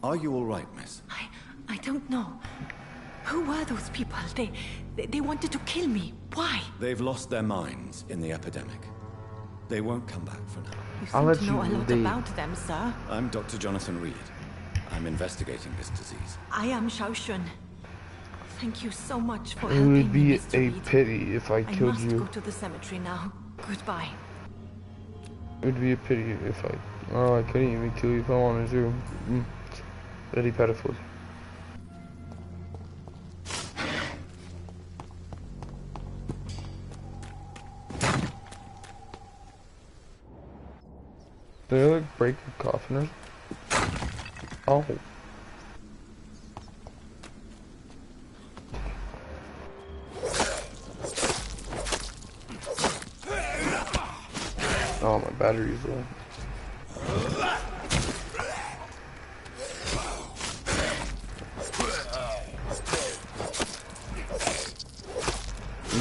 Are you all right, miss? I don't know. Who were those people? They wanted to kill me. Why? They've lost their minds in the epidemic. They won't come back for now. You seem to know a lot about them, sir. I'm Dr. Jonathan Reed. I'm investigating this disease. I am Shaoshun. Thank you so much for It helping would be me, a Mr. Reed. pity if I killed must you. go to the cemetery now. Goodbye. It would be a pity if I... Oh, I couldn't even kill you if I wanted to. Very pitiful. Did I like break a coffin or oh. Oh, my battery's low.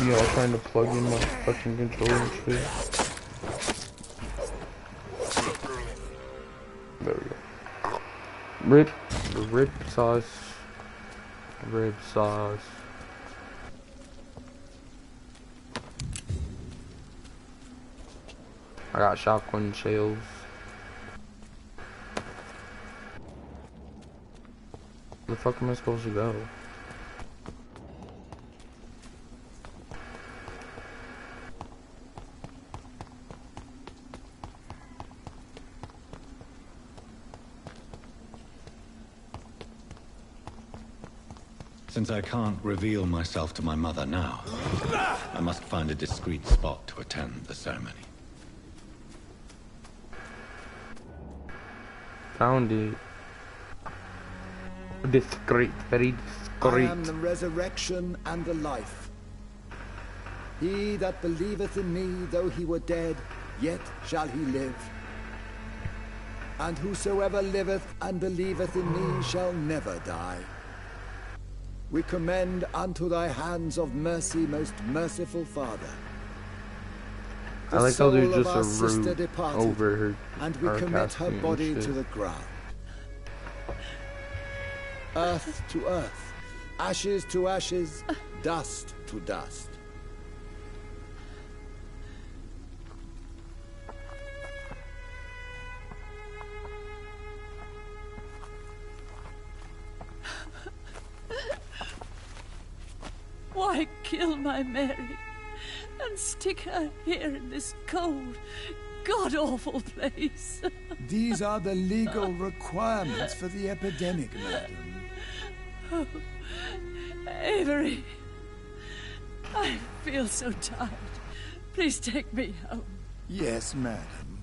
Y'all trying to plug in my fucking controller and shit. There we go. Rib sauce. Rib sauce. I got shotgun shells. Where the fuck am I supposed to go? Since I can't reveal myself to my mother now, I must find a discreet spot to attend the ceremony. Found it. Discreet, very discreet. I am the resurrection and the life. He that believeth in me, though he were dead, yet shall he live. And whosoever liveth and believeth in me shall never die. We commend unto thy hands of mercy, most merciful Father. I like how there's just a roof over her, and we commit her body to the ground. Earth to earth, ashes to ashes, dust to dust. Why kill my Mary and stick her here in this cold, god-awful place? These are the legal requirements for the epidemic, madam. Oh, Avery, I feel so tired. Please take me home. Yes, madam.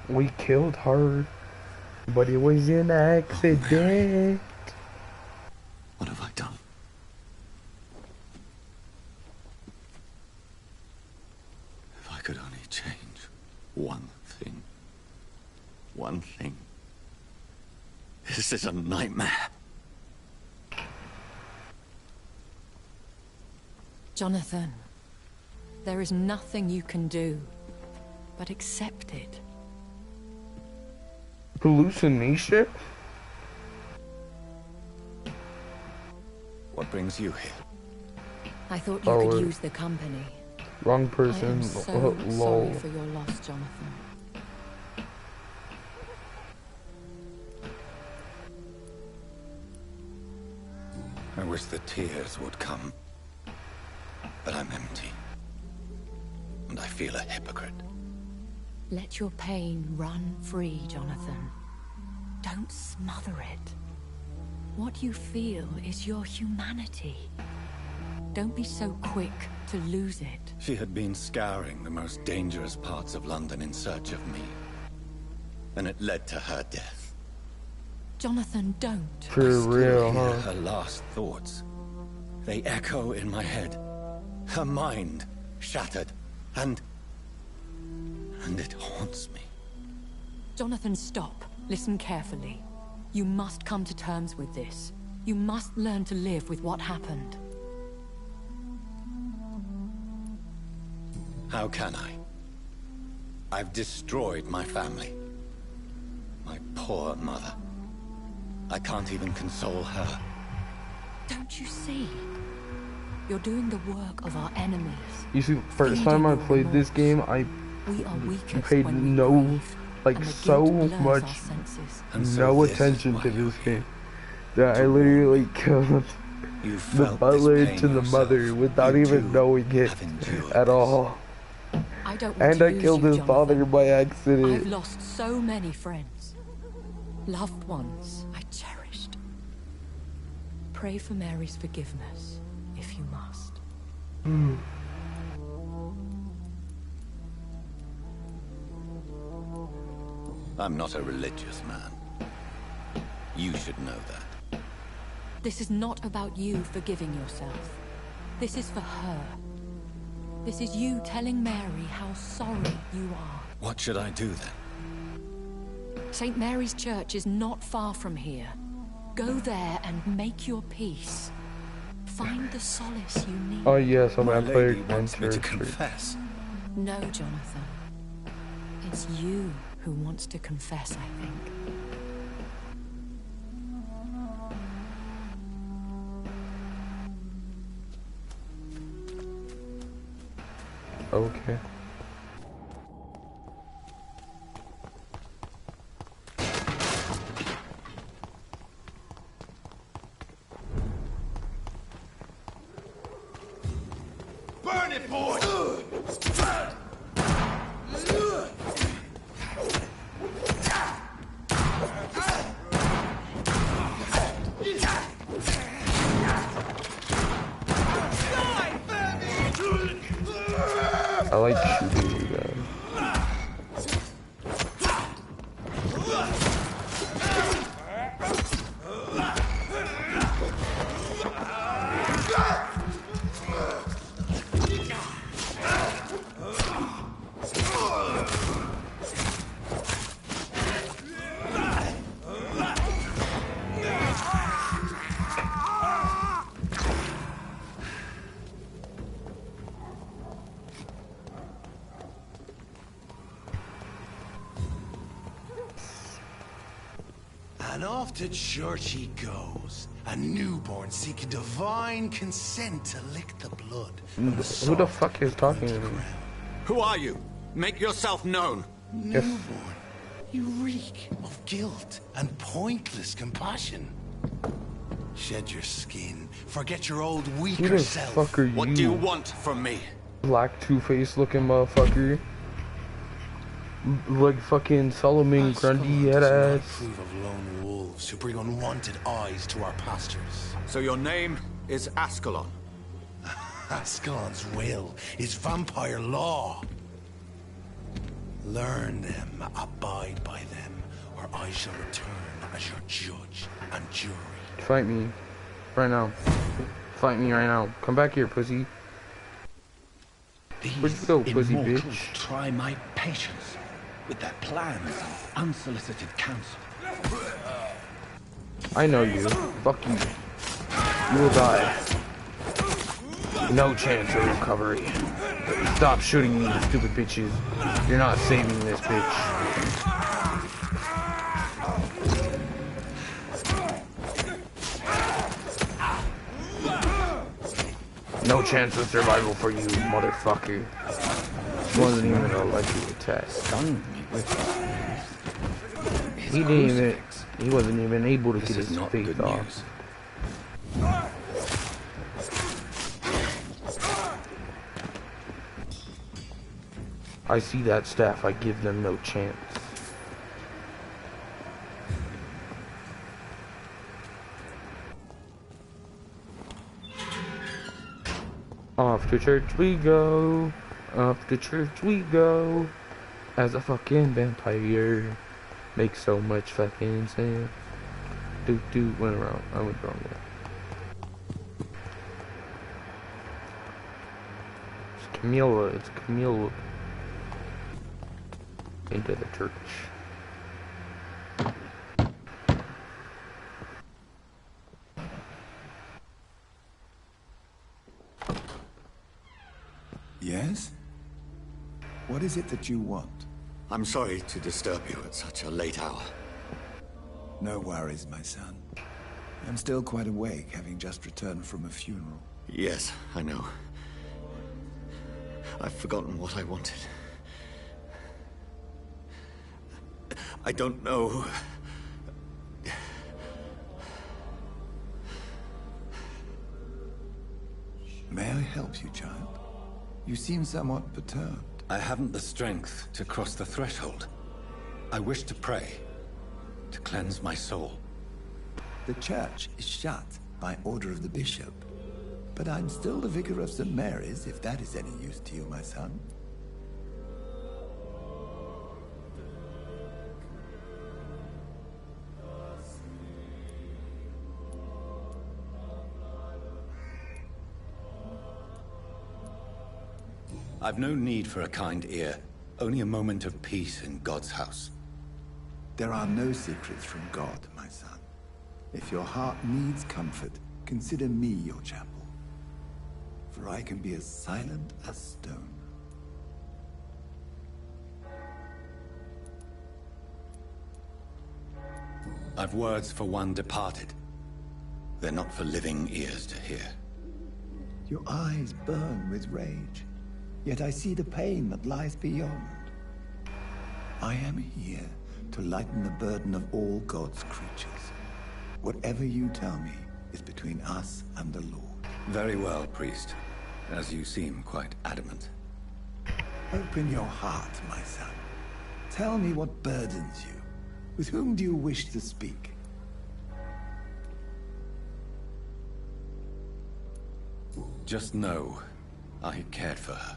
We killed her, but it was an accident. What have I done? If I could only change one thing. One thing. This is a nightmare. Jonathan, there is nothing you can do but accept it. Hallucination? What brings you here? I thought you could use the company. Wrong person. I am so sorry for your loss, Jonathan. I wish the tears would come. But I'm empty. And I feel a hypocrite. Let your pain run free, Jonathan. Don't smother it. What you feel is your humanity. Don't be so quick to lose it. She had been scouring the most dangerous parts of London in search of me. And it led to her death. Jonathan, don't. For real, huh? Her last thoughts. They echo in my head. Her mind shattered. And it haunts me. Jonathan, stop. Listen carefully. You must come to terms with this. You must learn to live with what happened. How can I? I've destroyed my family. My poor mother. I can't even console her. Don't you see? You're doing the work of our enemies. You see, first time I played this game, I paid no, like, so much, no attention to this game that I literally killed You the felt butler this pain to the yourself. mother without You even too knowing it have endured at this. all. I don't want And to I lose killed you, his Jonathan. father by I've accident. lost so many friends. Loved ones I cherished. Pray for Mary's forgiveness, if you must. I'm not a religious man. You should know that. This is not about you forgiving yourself. This is for her. This is you telling Mary how sorry you are. What should I do then? St. Mary's Church is not far from here. Go there and make your peace. Find the solace you need. Oh yes, I'm My gonna play lady wants me to church. confess. No, Jonathan. It's you who wants to confess, I think. Okay. Burn it, boy! I like shooting you guys. And off to church he goes, a newborn seeking divine consent to lick the blood. Who the fuck is talking to me? Who are you? Make yourself known. Newborn, you reek of guilt and pointless compassion. Shed your skin, forget your old Who weaker the self. fuck are you? What do you want from me? Black Two-Face looking motherfucker. Like fucking Solomon Grundy head ass. Approve of lone wolves who bring unwanted eyes to our pastures. So your name is Ascalon. Ascalon's will is vampire law. Learn them, abide by them, or I shall return as your judge and jury. Fight me. Right now. Fight me right now. Come back here, pussy. Where'd you go, pussy bitch? Try my patience with their plans and unsolicited counsel. I know you. Fuck you. You will die. No chance of recovery. Stop shooting me, you stupid bitches. You're not saving this bitch. No chance of survival for you, motherfucker. Wasn't even a lucky test. He didn't even. He wasn't even able to get his face off. I see that staff. I give them no chance. Off to church we go. Off to church we go. As a fucking vampire. Makes so much fucking sense. Went around. I went wrong there. It's Camilla. It's Camilla. Into the church. Yes? What is it that you want? I'm sorry to disturb you at such a late hour. No worries, my son. I'm still quite awake, having just returned from a funeral. Yes, I know. I've forgotten what I wanted. I don't know. help you, child? You seem somewhat perturbed. I haven't the strength to cross the threshold. I wish to pray, to cleanse my soul. The church is shut by order of the bishop. But I'm still the vicar of St. Mary's, if that is any use to you, my son. I've no need for a kind ear, only a moment of peace in God's house. There are no secrets from God, my son. If your heart needs comfort, consider me your chapel. For I can be as silent as stone. I've words for one departed. They're not for living ears to hear. Your eyes burn with rage, yet I see the pain that lies beyond. I am here to lighten the burden of all God's creatures. Whatever you tell me is between us and the Lord. Very well, priest. As you seem quite adamant. Open your heart, my son. Tell me what burdens you. With whom do you wish to speak? Just know, I cared for her.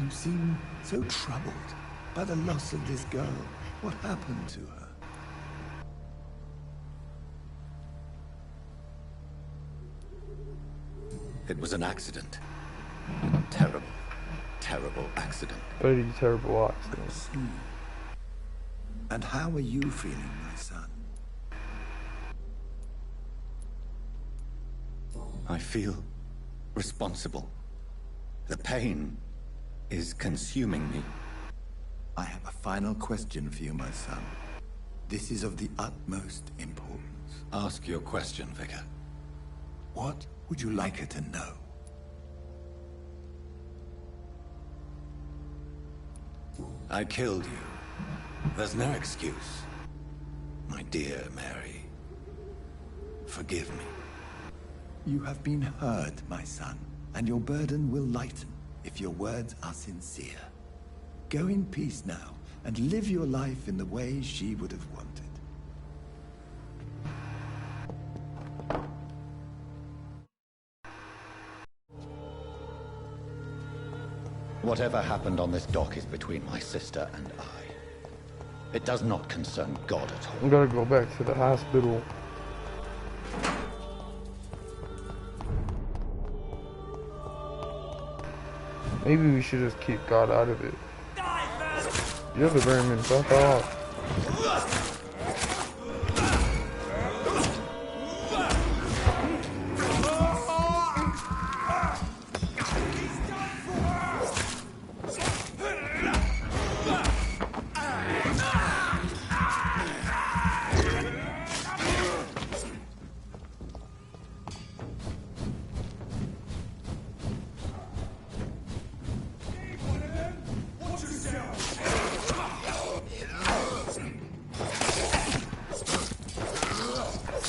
You seem so troubled by the loss of this girl. What happened to her? It was an accident. A terrible, terrible accident. Very terrible accident. And how are you feeling, my son? I feel responsible. The pain is consuming me. I have a final question for you, my son. This is of the utmost importance. Ask your question, Vicar. What would you like her to know? I killed you. There's no excuse. My dear Mary, forgive me. You have been heard, my son, and your burden will lighten if your words are sincere. Go in peace now, and live your life in the way she would have wanted. Whatever happened on this dock is between my sister and I. It does not concern God at all. I'm gonna go back to the hospital. Maybe we should just keep God out of it. You're the vermin, fuck off.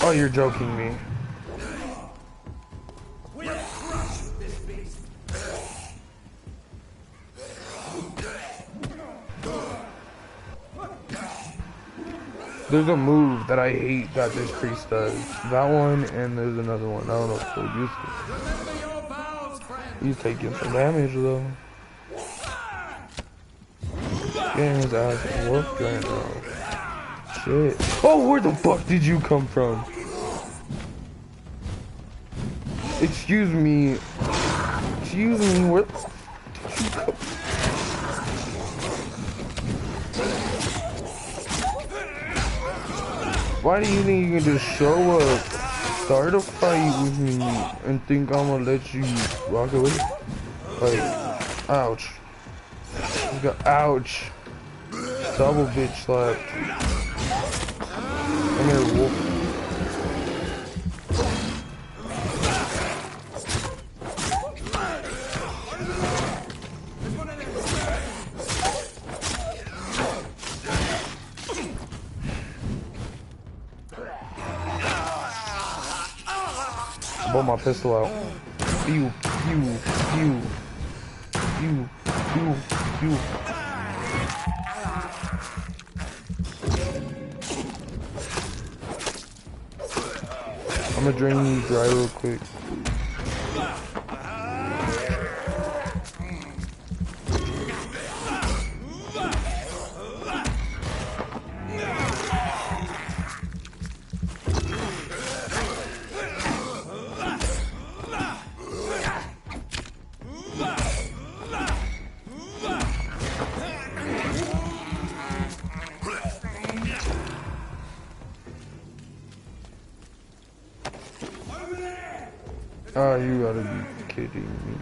Oh, you're joking me. There's a move that I hate that this priest does. That one, and there's another one. I don't know if it's so useful. He's taking some damage though. Getting his ass whooped right now. Shit. Oh, where the fuck did you come from? Excuse me. Excuse me, where did you come? Why do you think you can just show up, start a fight with me, and think I'm gonna let you walk away? Like, ouch. Ouch. Double bitch slapped. I'm here, wolf. Pull my pistol out. Pew. I'm gonna drain you dry real quick. Oh, you gotta be kidding me.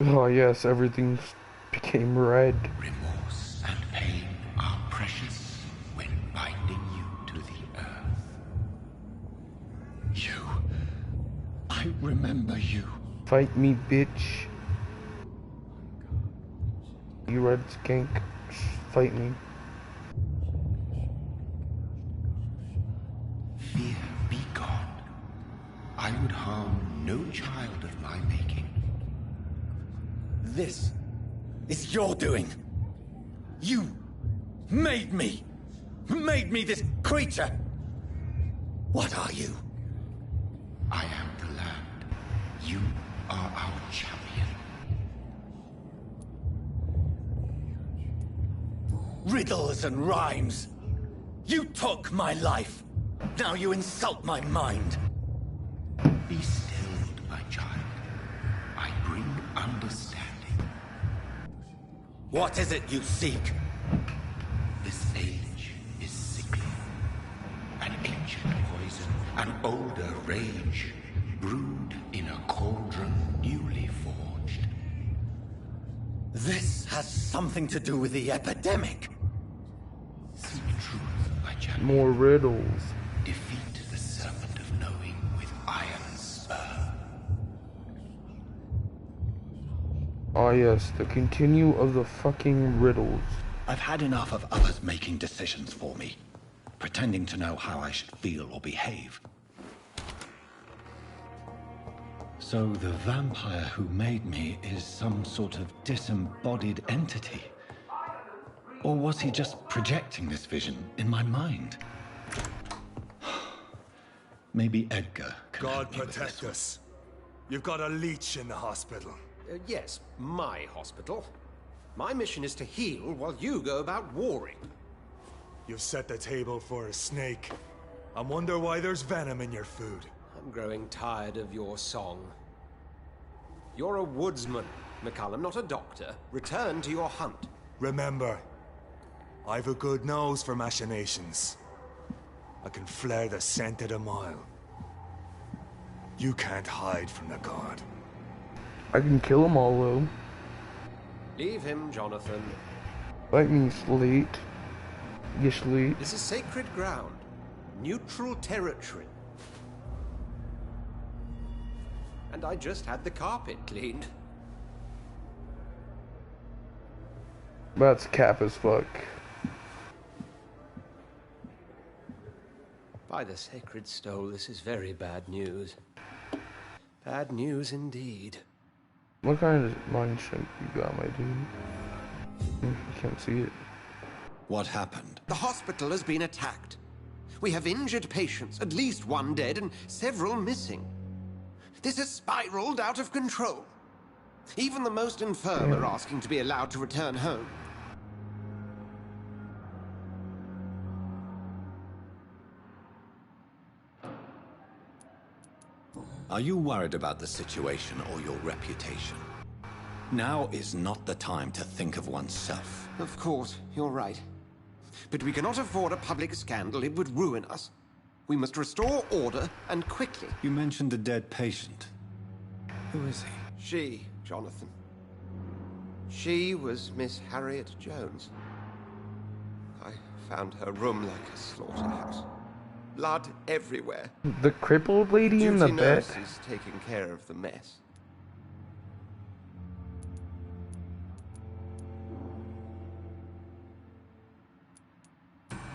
Oh yes, everything became red. Remorse and pain are precious when binding you to the earth. You. I remember you. Fight me, bitch. You red skank. Fight me. Fear be gone. I would harm no child of my making. This is your doing. You made me this creature. What are you? I am the land. You are our champion. Riddles and rhymes. You took my life. Now you insult my mind. Be stilled, my child. I bring understanding. What is it you seek? This age is sickly. An ancient poison, an older rage, brewed in a cauldron newly forged. This has something to do with the epidemic. Seek truth, my champion. More riddles. Defeat the serpent of knowing with iron spur. Oh yes, the continue of the fucking riddles. I've had enough of others making decisions for me, pretending to know how I should feel or behave. So the vampire who made me is some sort of disembodied entity? Or was he just projecting this vision in my mind? Maybe Edgar can God help me with protect this us. You've got a leech in the hospital. Yes, my hospital. My mission is to heal while you go about warring. You've set the table for a snake. I wonder why there's venom in your food. I'm growing tired of your song. You're a woodsman, McCallum, not a doctor. Return to your hunt. Remember, I've a good nose for machinations. I can flare the scent at a mile. You can't hide from the god. I can kill them all though. Leave him, Jonathan. Fight me, Slate. You Slate. This is sacred ground. Neutral territory. And I just had the carpet cleaned. That's cap as fuck. By the sacred stole, this is very bad news. Bad news indeed. What kind of mind shape you got, my dude? You can't see it. What happened? The hospital has been attacked. We have injured patients, at least one dead and several missing. This has spiraled out of control. Even the most infirm are asking to be allowed to return home. Are you worried about the situation or your reputation? Now is not the time to think of oneself. Of course, you're right. But we cannot afford a public scandal. It would ruin us. We must restore order, and quickly. You mentioned a dead patient. Who is he? She, Jonathan. She was Miss Harriet Jones. I found her room like a slaughterhouse. Blood everywhere. The crippled lady in the Duty bed? nurse is taking care of the mess.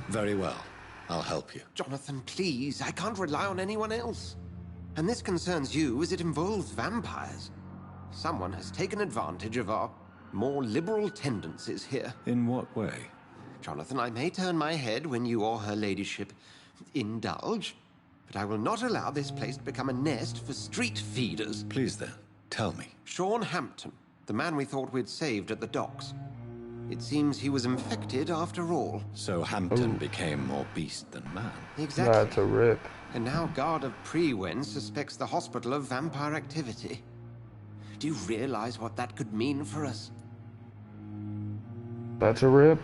Very well. I'll help you. Jonathan, please. I can't rely on anyone else. And this concerns you as it involves vampires. Someone has taken advantage of our more liberal tendencies here. In what way? Jonathan, I may turn my head when you or her ladyship indulge, but I will not allow this place to become a nest for street feeders. Please then, tell me. Sean Hampton, the man we thought we'd saved at the docks. It seems he was infected after all. So Hampton became more beast than man. Exactly. That's a rip. And now Guard of Prewen suspects the hospital of vampire activity. Do you realize what that could mean for us? That's a rip.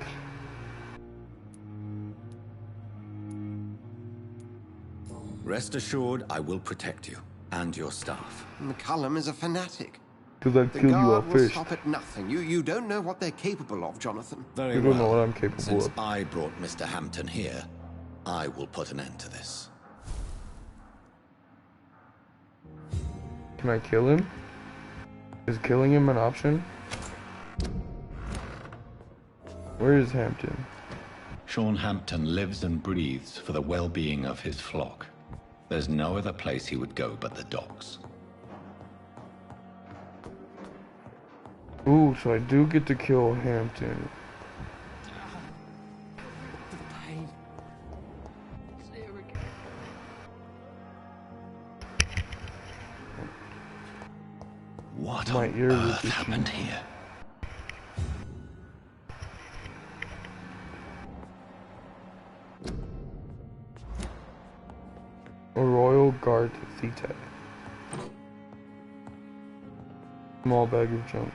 Rest assured, I will protect you and your staff. McCullum is a fanatic. Do they The kill you Guard off will fish? stop at nothing. You don't know what they're capable of, Jonathan. Very You well. don't know what I'm capable Since of. I brought Mr. Hampton here, I will put an end to this. Can I kill him? Is killing him an option? Where is Hampton? Sean Hampton lives and breathes for the well-being of his flock. There's no other place he would go but the docks. Ooh, so I do get to kill Hampton. What My on ear was earth itchy. happened here? A Royal Guard Theta. Small bag of junk.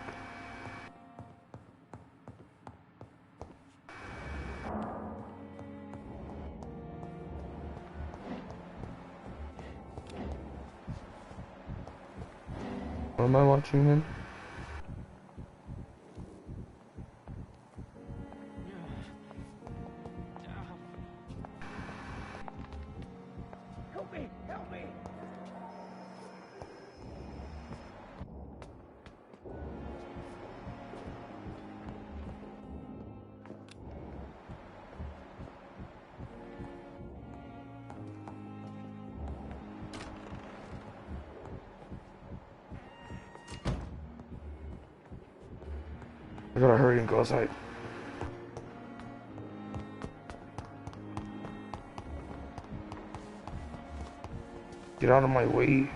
What am I watching then? Help me! Help me! I gotta hurry and go outside. Get out of my way.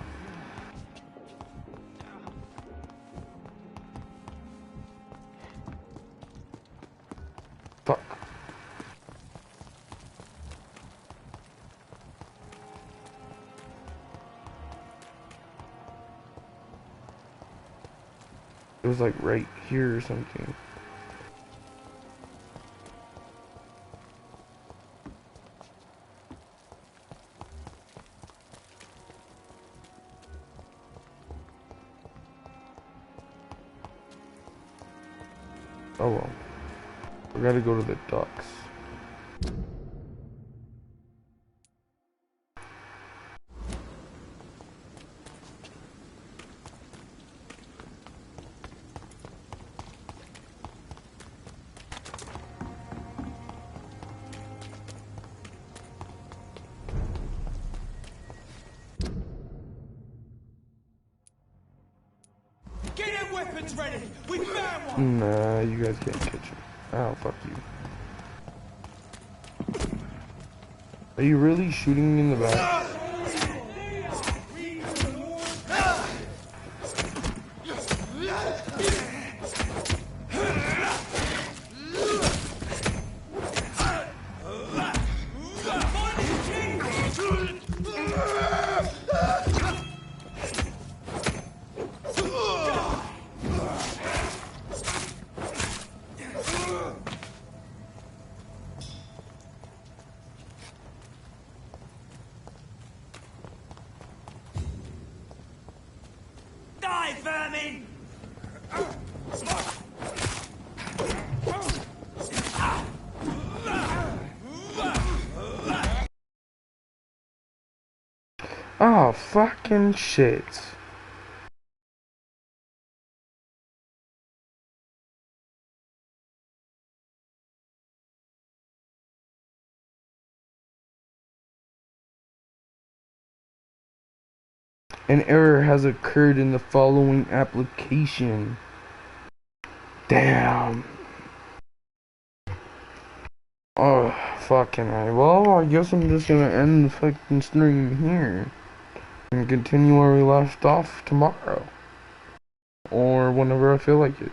Fuck. It was like right here or something. Oh well. We gotta go to the docks. Get your weapons ready! We found one! Nah, you guys can't catch me. Oh, fuck you. Are you really shooting me in the back? Oh, fucking shit. An error has occurred in the following application. Damn. Oh, fucking A. Well, I guess I'm just gonna end the fucking stream here. And continue where we left off tomorrow. Or whenever I feel like it.